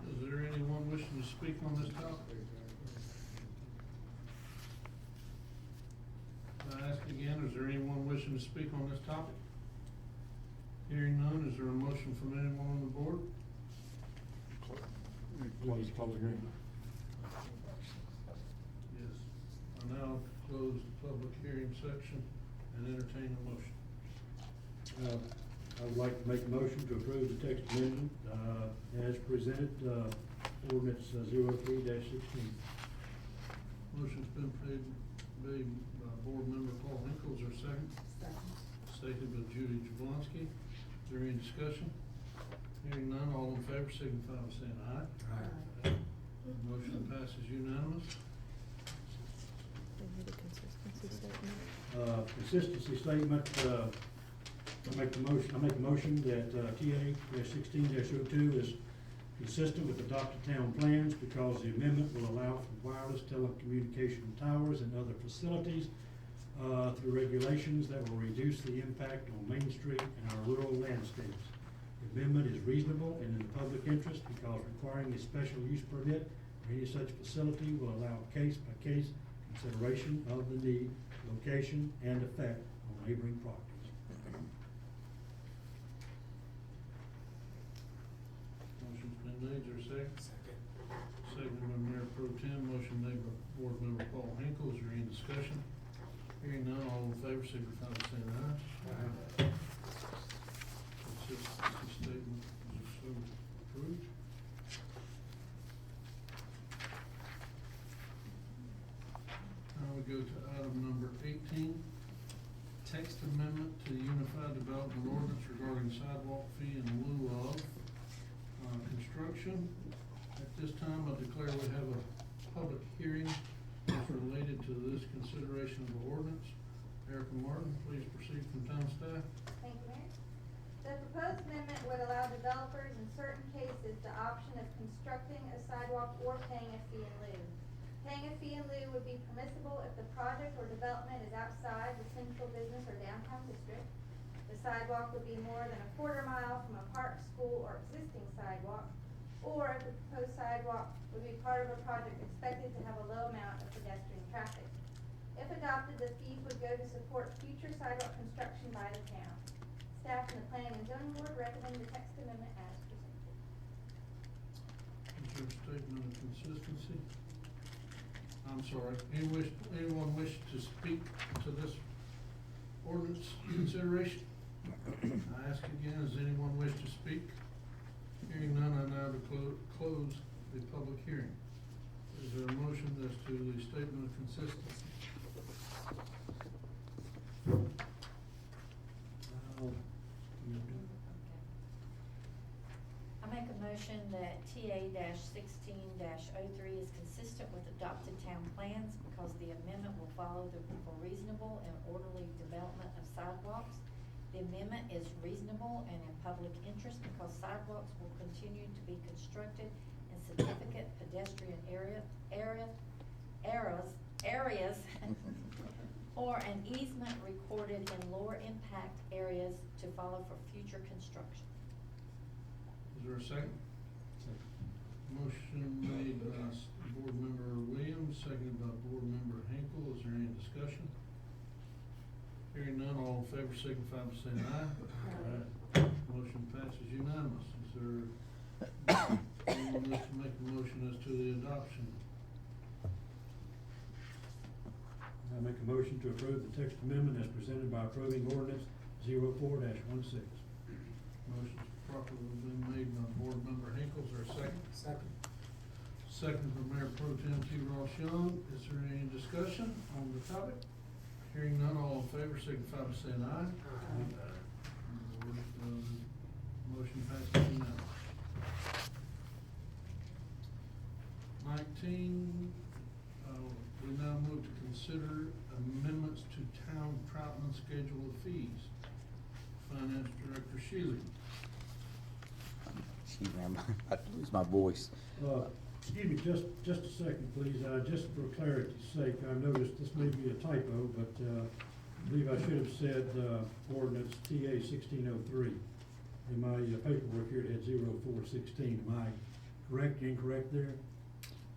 Is there anyone wishing to speak on this topic? I ask again, is there anyone wishing to speak on this topic? Hearing none, is there a motion from anyone on the board? Close public hearing. Yes. I now close the public hearing section and entertain a motion. I would like to make a motion to approve the text amendment, as presented, ordinance 03-16. Motion's been made by Board Member Paul Hinkle, is there a second? Second by Judy Jablonski. Is there any discussion? Hearing none, all in favor signify by saying aye. Aye. Motion passes unanimous. They need a consistency statement. Consistency statement, I make a motion that TA-16-02 is consistent with adopted town plans because the amendment will allow for wireless telecommunication towers and other facilities through regulations that will reduce the impact on Main Street and our rural landscapes. The amendment is reasonable and in the public interest because requiring a special use permit for any such facility will allow case-by-case consideration of the need, location, and effect on neighboring properties. Motion's been made, is there a second? Second by Mayor Pro Tem, motion made by Board Member Paul Hinkle, is there any discussion? Hearing none, all in favor signify by saying aye. Consistency statement is so approved. Now we go to item number 18, text amendment to the Unified Development Ordinance regarding sidewalk fee in lieu of construction. At this time, I declare we have a public hearing as related to this consideration of the ordinance. Erica Martin, please proceed from town staff. Thank you, Mayor. The proposed amendment would allow developers in certain cases the option of constructing a sidewalk or paying a fee in lieu. Paying a fee in lieu would be permissible if the project or development is outside the central business or downtown district. The sidewalk would be more than a quarter mile from a park, school, or existing sidewalk, or if the proposed sidewalk would be part of a project expected to have a low amount of pedestrian traffic. If adopted, the fees would go to support future sidewalk construction by the town. Staff and the Planning and Zoning Board recommend the text amendment as presented. Is there a statement of consistency? I'm sorry, anyone wish to speak to this ordinance consideration? I ask again, does anyone wish to speak? Hearing none, I now close the public hearing. Is there a motion as to the statement of consistency? I make a motion that TA-16-03 is consistent with adopted town plans because the amendment will follow for reasonable and orderly development of sidewalks. The amendment is reasonable and in public interest because sidewalks will continue to be constructed in significant pedestrian areas or an easement recorded in lower impact areas to follow for future construction. Is there a second? Motion made by Board Member Williams, seconded by Board Member Hinkle. Is there any discussion? Hearing none, all in favor signify by saying aye. Aye. Motion passes unanimous. Is there anyone wish to make a motion as to the adoption? I make a motion to approve the text amendment as presented by approving ordinance 04-16. Motion's properly been made by Board Member Hinkle. Is there a second? Second. Second from Mayor Pro Tem T. Ross Young. Is there any discussion on the topic? Hearing none, all in favor signify by saying aye. Motion passes unanimous. 19, we now move to consider amendments to town Troutman schedule of fees. Finance Director Shealy. Excuse me, I'm about to lose my voice. Excuse me, just a second, please. Just for clarity's sake, I noticed this may be a typo, but I believe I should have said ordinance TA 1603. In my paperwork here, it had 0416. Am I correct, incorrect there?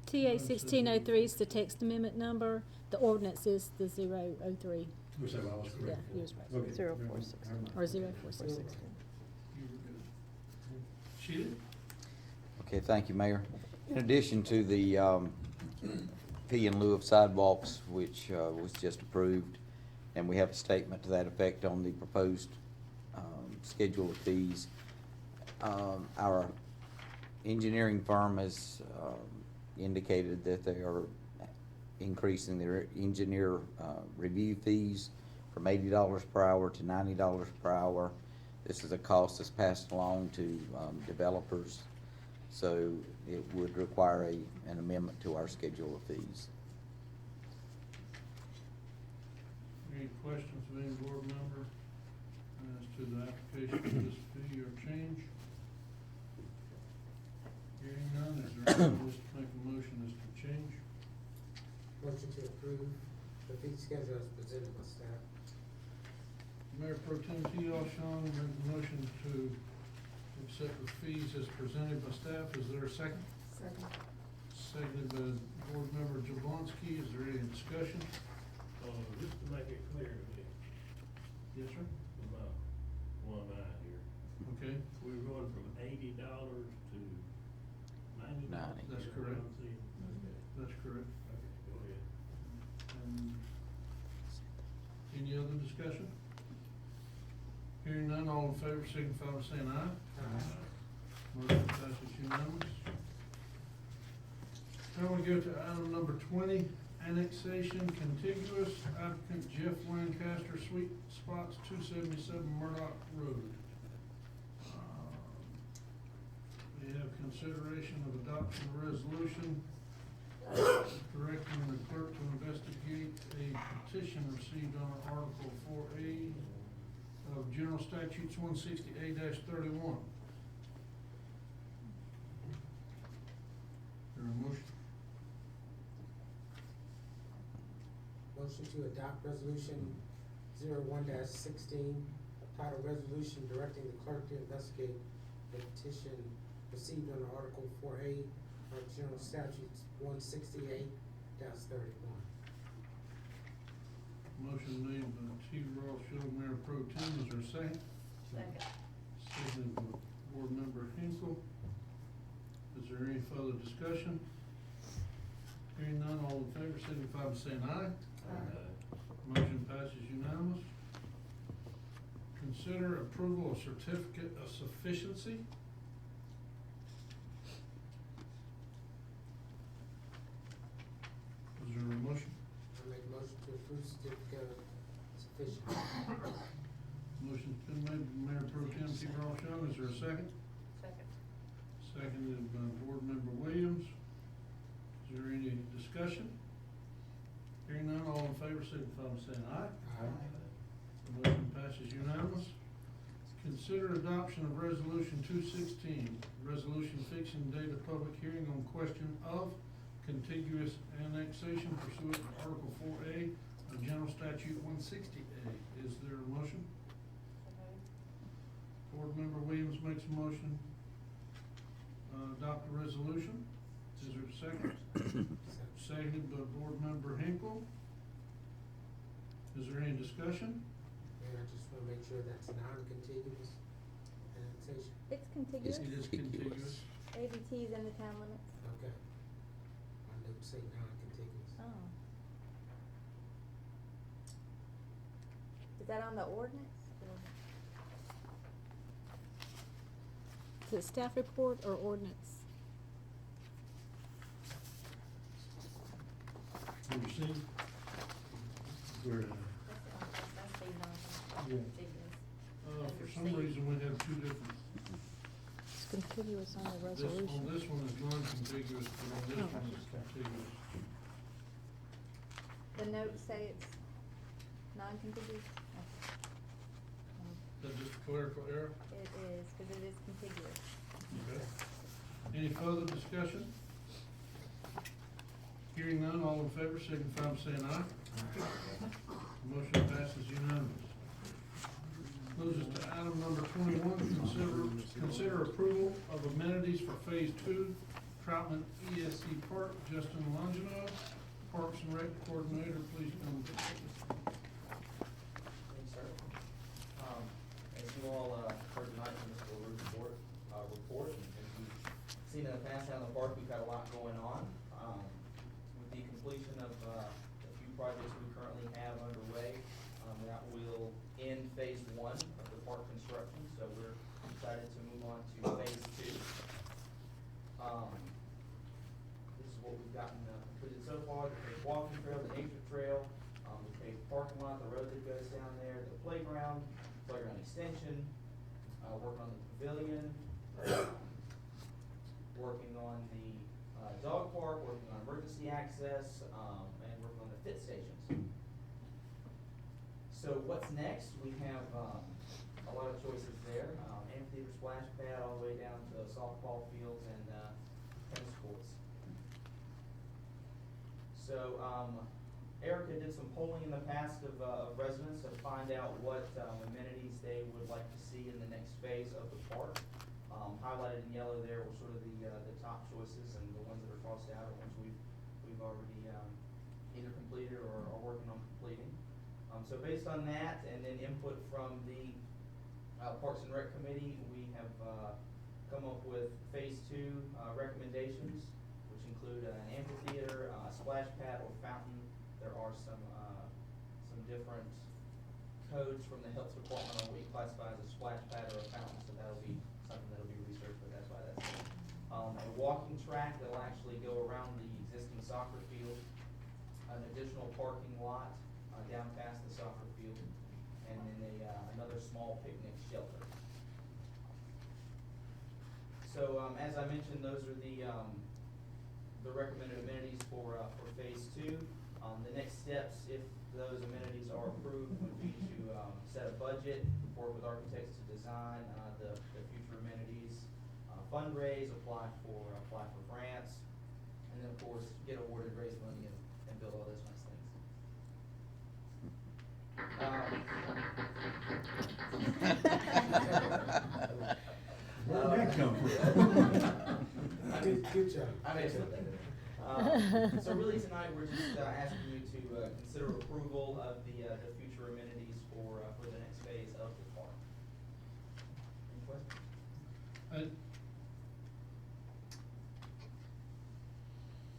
TA 1603 is the text amendment number. The ordinance is the 003. Was that what I was correct? Yeah, you was right. Okay. 0416. Or 0416. You were good. Shealy? Okay, thank you, Mayor. In addition to the fee in lieu of sidewalks, which was just approved, and we have a statement to that effect on the proposed schedule of fees, our engineering firm has indicated that they are increasing their engineer review fees from $80 per hour to $90 per hour. This is a cost that's passed along to developers, so it would require an amendment to our schedule of fees. Any questions of any board member as to the application of this fee or change? Hearing none, is there anyone wish to make a motion as to change? Motion to approve the fee schedule as presented by staff. Mayor Pro Tem T. Alshon makes a motion to accept the fees as presented by staff. Is there a second? Second. Seconded by Board Member Jablonski. Is there any discussion? Just to make it clear to me, Yes, sir. about one eye here, Okay, we're going from $80 to $90? that's correct. That's correct. Okay, go ahead. Any other discussion? Hearing none, all in favor signify by saying aye. Motion passes unanimous. Now we go to item number 20, annexation contiguous, applicant Jeff Lancaster, Sweet Spots, 277 Murdoch Road. We have consideration of adoption of resolution Directing the clerk to investigate a petition received on Article 4A of General Statutes 160A-31. There a motion? Motion to adopt resolution 01-16, titled Resolution Directing the Clerk to Investigate the petition received under Article 4A of General Statutes 168-31. Motion made by T. Ross, Mayor Pro Tem. Is there a second? Second. Seconded by Board Member Hinkle. Is there any further discussion? Hearing none, all in favor, signify by saying aye. Motion passes unanimous. Consider approval of certificate of sufficiency. Is there a motion? I make a motion to approve certificate of sufficiency. Motion's been made by Mayor Pro Tem T. Ross Young. Is there a second? Second. Seconded by Board Member Williams. Is there any discussion? Hearing none, all in favor, signify by saying aye. The motion passes unanimous. Consider adoption of Resolution 216, resolution fixing date of public hearing on question of contiguous annexation pursuant to Article 4A of General Statute 160A. Is there a motion? Board Member Williams makes a motion. Adopt the resolution. Is there a second? Seconded by Board Member Hinkle. Is there any discussion? And I just wanna make sure that's non-contiguous annexation. It's contiguous. It is contiguous. ABT's in the town limits. Okay. I note say non-contiguous. Oh. Is that on the ordinance? Is it staff report or ordinance? Have you seen? Where, That's the non-contiguous. for some reason, we have two different, It's contiguous on the on resolution. this one is non-contiguous, but on this Oh. one is contiguous. The notes say it's non-contiguous? Is that just a clerical error? It is, because it is contiguous. Okay. Any further discussion? Hearing none, all in favor, signify by saying aye. Motion passes unanimous. Moves us to item number 21, consider approval of amenities for Phase 2, Troutman ESC Park. Justin Longino, Parks and Rec Coordinator, please come. Thanks, sir. As you all heard tonight from Mr. LaRue's report, and as you've seen in the past down in the park, we've got a lot going on. With the completion of a few projects we currently have underway, that will end phase 1 of the park construction, so we're excited to move on to phase 2. This is what we've gotten completed so far: the paved walking trail, the nature trail, the paved parking lot, the road that goes down there, the playground extension, working on the pavilion, working on the dog park, working on emergency access, and working on the fit stations. So what's next? We have a lot of choices there. Amphitheater splash pad all the way down to softball fields and tennis courts. So Erica did some polling in the past of residents to find out what amenities they would like to see in the next phase of the park. Highlighted in yellow there were sort of the top choices, and the ones that are crossed out are ones we've already either completed or are working on completing. So based on that, and then input from the Parks and Rec Committee, we have come up with phase 2 recommendations, which include an amphitheater, a splash pad or fountain. There are some different codes from the health department on what we classify as a splash pad or a fountain, so that'll be something that'll be researched, but that's why that's there. A walking track that'll actually go around the existing soccer field, an additional parking lot down past the soccer field, and then another small picnic shelter. So as I mentioned, those are the the recommended amenities for phase two. The next steps, if those amenities are approved, would be to, set a budget, work with architects to design, the future amenities, fundraise, apply for grants, and then of course, get awarded, raise money, and build all those nice things. Where'd that come from? Good job. I mean, so really tonight, we're just asking you to consider approval of the future amenities for the next phase of the park. Any questions?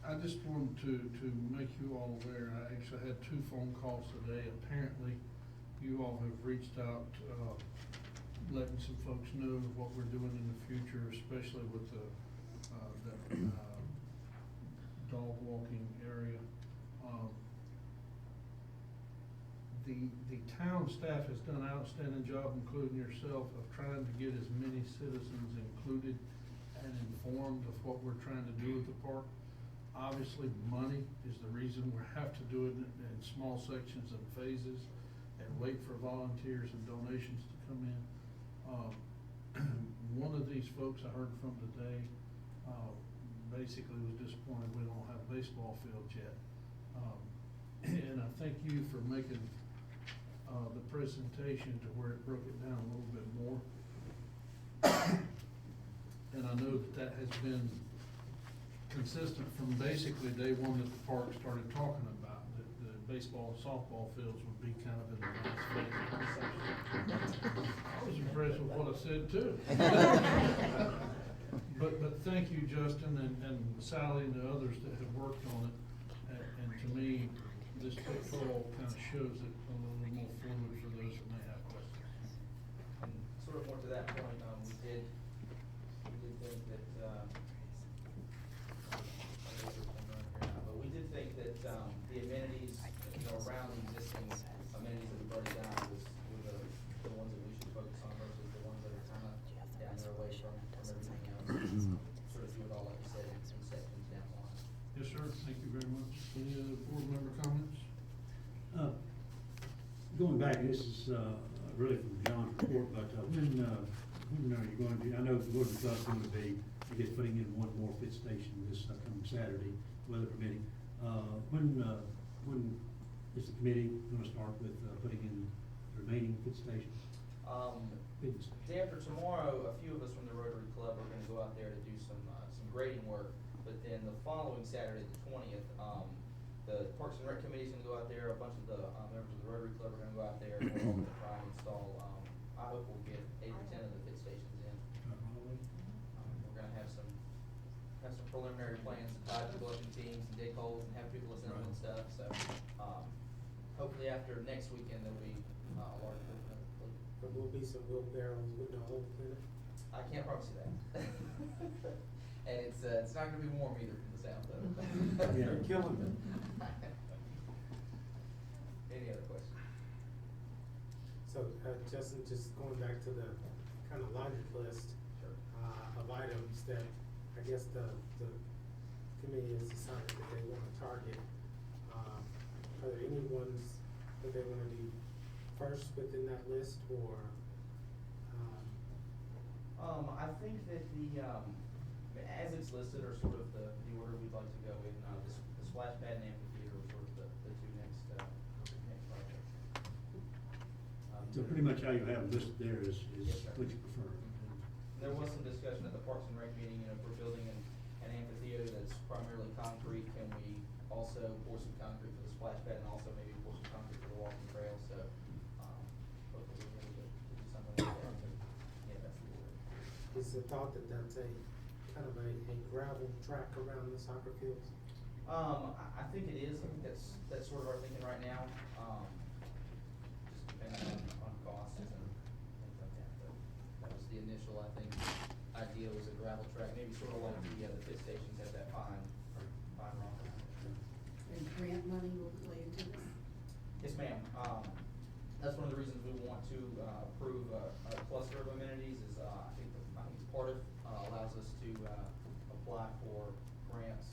I just wanted to make you all aware, I actually had 2 phone calls today. Apparently, you all have reached out, letting some folks know what we're doing in the future, especially with the dog walking area. The town staff has done an outstanding job, including yourself, of trying to get as many citizens included and informed of what we're trying to do with the park. Obviously, money is the reason we have to do it in small sections and phases and wait for volunteers and donations to come in. One of these folks I heard from today, basically was disappointed we don't have baseball fields yet. And I thank you for making, the presentation to where it broke it down a little bit more. And I know that has been consistent from basically day one that the park started talking about, that the baseball and softball fields would be kind of in the last phase of construction. I was impressed with what I said too. But thank you, Justin, and Sally and the others that have worked on it. And to me, this pitfall kind of shows it a little more fluid for those that may have questions. And sort of more to that point, we did think that, but we did think that, the amenities, around the existing amenities that we've already got were the ones that we should focus on versus the ones that are kind of down there away from everything else. Sort of do it all, like you said, in sections down the line. Yes, sir, thank you very much. Any other board member comments? Going back, this is, really from John's report, but, when are you going to, I know the Rotary Club's going to be, I guess, putting in one more fit station this coming Saturday, weather permitting. When is the committee gonna start with, putting in the remaining fit stations? Day after tomorrow, a few of us from the Rotary Club are gonna go out there to do some grading work, but then the following Saturday, the 20th, the Parks and Rec Committee's gonna go out there, a bunch of the members of the Rotary Club are gonna go out there, and we're gonna try and install, I hope we'll get 8 or 10 of the fit stations in. We're gonna have some preliminary plans to tie people up in teams and dig holes and have people assemble and stuff, so, hopefully after next weekend, there'll be, a large group. There will be some wheelbarrows with the holes in it. I can't promise you that. And it's not gonna be warm either from the sound of it. You're killing me. Any other questions? So, Justin, just going back to the kind of laundry list, Sure. of items that I guess the committee has decided that they want to target. Are there any ones that they want to be first within that list, or? I think that as it's listed are sort of the order we'd like to go in, the splash pad and amphitheater are sort of the 2 next projects. So pretty much how you have it listed there is Yes, sir. what you prefer. There was some discussion at the Parks and Rec meeting, if we're building an amphitheater that's primarily concrete, can we also pour some concrete for the splash pad and also maybe pour some concrete for the walking trail, so, hopefully we're able to do something like that, but, yeah, that's the order. Is the thought that that's a kind of a gravel track around the soccer fields? I think it is, I think that's sort of our thinking right now, just depending on costs and things like that, but that was the initial, I think, idea was a gravel track, maybe sort of like the fit stations at that fine rock. And grant money will play into this? Yes, ma'am, that's one of the reasons we want to, approve a cluster of amenities is, I think part of, allows us to, apply for grants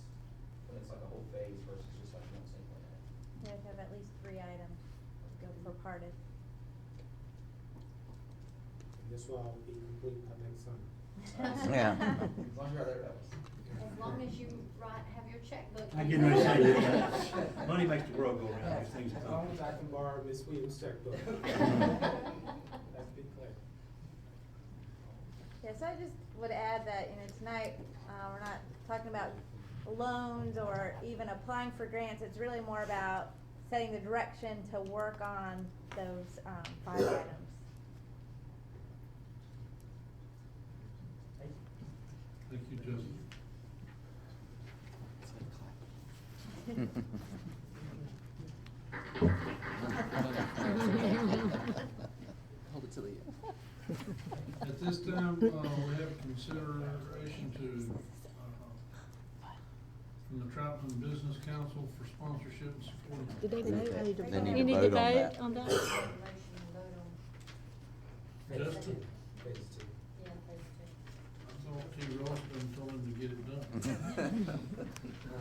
this will all be complete by next summer. Yeah. As long as you're there, that was. As long as you have your checkbook. I get ready to say, yeah, money makes the world go round, these things. As long as I can borrow Miss Williams' checkbook. Let's be clear. Yeah, so I just would add that, tonight, we're not talking about loans or even applying for grants. It's really more about setting the direction to work on those, 5 items. Thank you, Justin. Hold it to the end. At this time, we have consideration to, from the Troutman Business Council for sponsorship and support. Did they vote? They You need to vote on vote that. on that? Justin? Phase 2. Yeah, those two. I thought T. Ross done told him to get it done.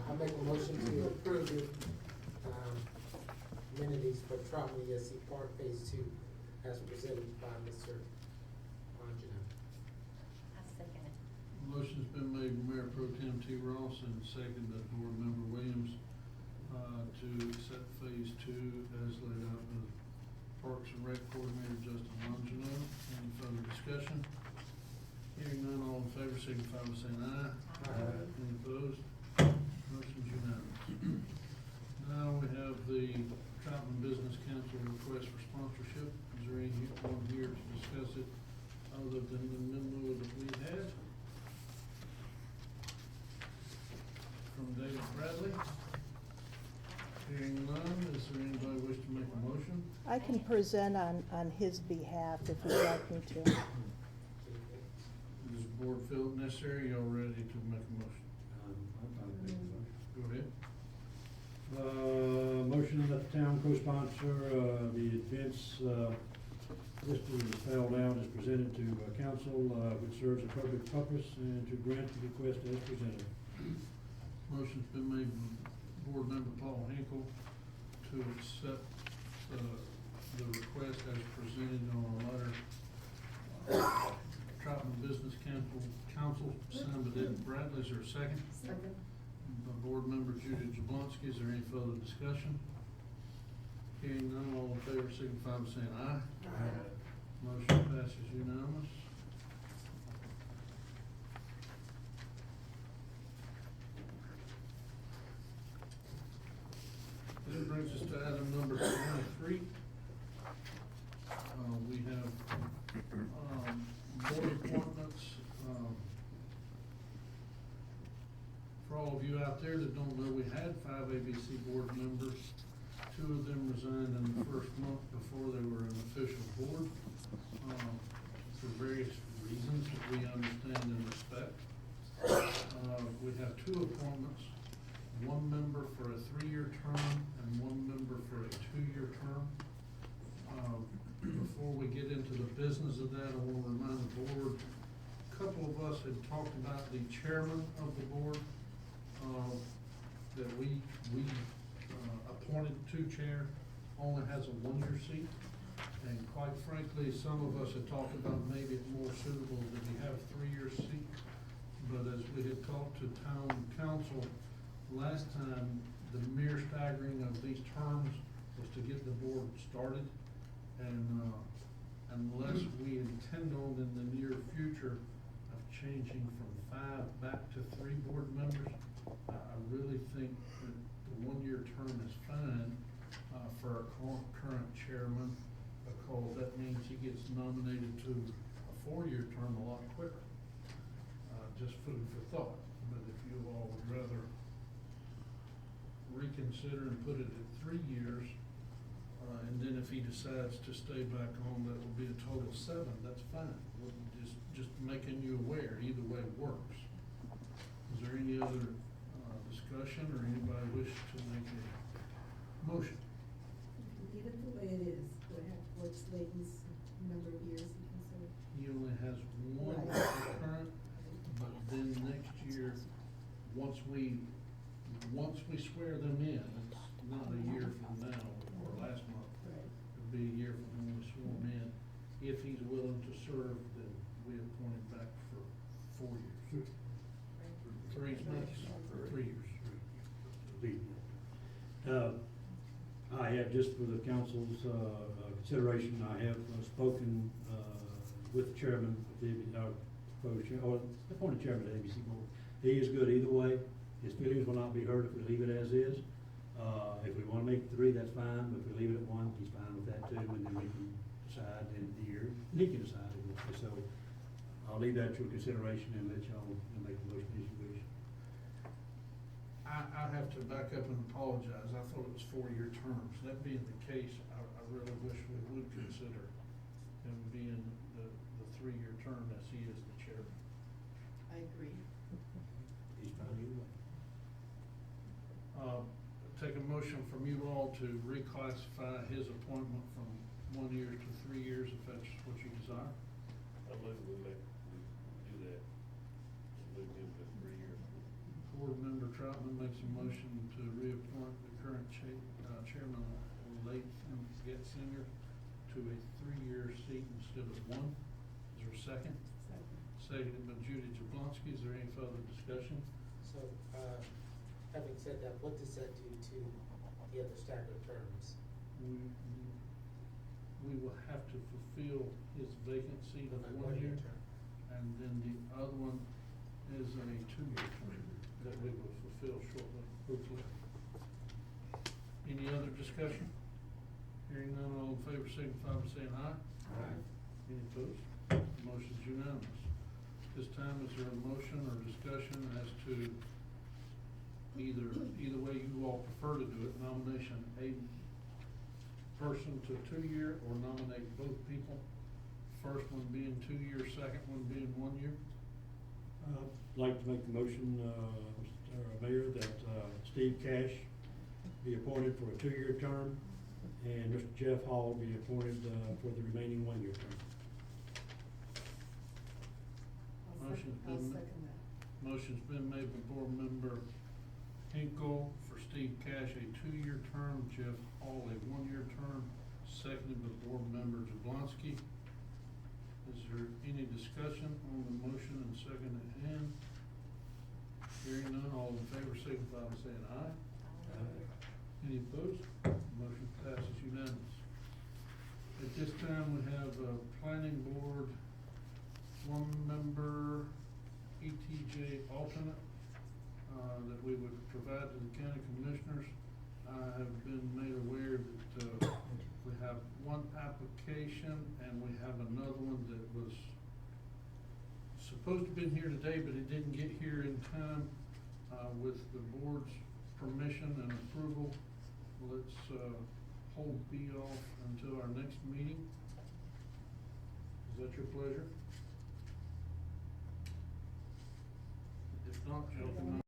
I make a motion to approve the, amenities for Troutman ESC Park Phase 2 as presented by Mr. Angelo. I second it. Motion's been made by Mayor Pro Tem T. Ross and seconded by Board Member Williams, to accept Phase 2 as laid out by Parks and Rec Coordinator Justin Longino. Any further discussion? Hearing none, all in favor, signify by saying aye. Aye. Any opposed? Motion's unanimous. Now we have the Troutman Business Council request for sponsorship. Is there anyone here to discuss it other than the memo that we had from David Bradley? Hearing none, is there anybody wish to make a motion? I can present on his behalf if you'd like me to. Does the board feel it necessary? Y'all ready to make a motion? Go ahead. Motion that the town co-sponsor, the events, listed and spelled out as presented to council, which serves a public purpose, and to grant the request as presented. Motion's been made by Board Member Paul Hinkle to accept the request as presented on a letter. Troutman Business Council signed by David Bradley. Is there a second? Second. By Board Member Judy Jablonski. Is there any further discussion? Hearing none, all in favor signify by saying aye. Aye. Motion passes unanimous. This brings us to item number 23. We have, board appointments. For all of you out there that don't know, we had 5 ABC board members. 2 of them resigned in the first month before they were an official board, for various reasons that we understand and respect. We have 2 appointments, 1 member for a 3-year term and 1 member for a 2-year term. Before we get into the business of that, I want to remind the board, a couple of us had talked about the chairman of the board, that we appointed to chair, only has a 1-year seat. And quite frankly, some of us had talked about maybe it's more suitable that we have a 3-year seat. But as we had talked to town council last time, the mere staggering of these terms was to get the board started. And, unless we intend on in the near future of changing from 5 back to 3 board members, I really think that the 1-year term is fine, for our current chairman, because that means he gets nominated to a 4-year term a lot quicker. Just food for thought, but if you all would rather reconsider and put it at 3 years, and then if he decides to stay back on, that will be a total 7, that's fine. We're just making you aware, either way works. Is there any other discussion, or anybody wish to make a motion? Leave it the way it is, what's Layton's number of years he can serve. He only has 1 Right. current, but then next year, once we swear them in, it's not a year from now or last month. Right. It'll be a year from when we swore him in, if he's willing to serve, then we appoint him back for 4 years. 3 months, 3 years. I have, just for the council's consideration, I have spoken with the chairman of the, proposed chair, or appointed chairman of the ABC board. He is good either way. His feelings will not be hurt if we leave it as is. If we wanna make it 3, that's fine, but if we leave it at 1, he's fine with that too, and then we can decide at the end of the year. And he can decide, so I'll leave that to your consideration and let y'all make the motion as you wish. I have to back up and apologize. I thought it was 4-year terms. That being the case, I really wish we would consider him being the 3-year term as he is the chairman. I agree. He's fine either way. Take a motion from you all to reclassify his appointment from 1 year to 3 years, if that's what you desire. I believe we do that. Move him to 3 years. Board Member Troutman makes a motion to reappoint the current chairman, Latham Getzinger, to a 3-year seat instead of 1. Is there a second? Seconded by Judy Jablonski. Is there any further discussion? So, having said that, what does that do to the other staggered terms? We will have to fulfill his vacancy of 1 year, term? and then the other one is a 2-year term that we will fulfill shortly, hopefully. Any other discussion? Hearing none, all in favor signify by saying aye. Aye. Any opposed? Motion's unanimous. This time, is there a motion or discussion as to either way you all prefer to do it, nomination a person to 2-year or nominate both people? First one being 2 years, second one being 1 year? I'd like to make the motion, Mr. Mayor, that Steve Cash be appointed for a 2-year term, and Mr. Jeff Hall be appointed for the remaining 1-year term. Motion's been made by Board Member Hinkle for Steve Cash, a 2-year term, Jeff Hall, a 1-year term, seconded by Board Member Jablonski. Is there any discussion on the motion and second at hand? Hearing none, all in favor signify by saying aye. Any opposed? Motion passes unanimous. At this time, we have a planning board, 1-member ETJ alternate, that we would provide to the county commissioners. I have been made aware that, we have 1 application and we have another one that was supposed to have been here today, but it didn't get here in time. With the board's permission and approval, let's, hold B off until our next meeting. Is that your pleasure? If not, y'all can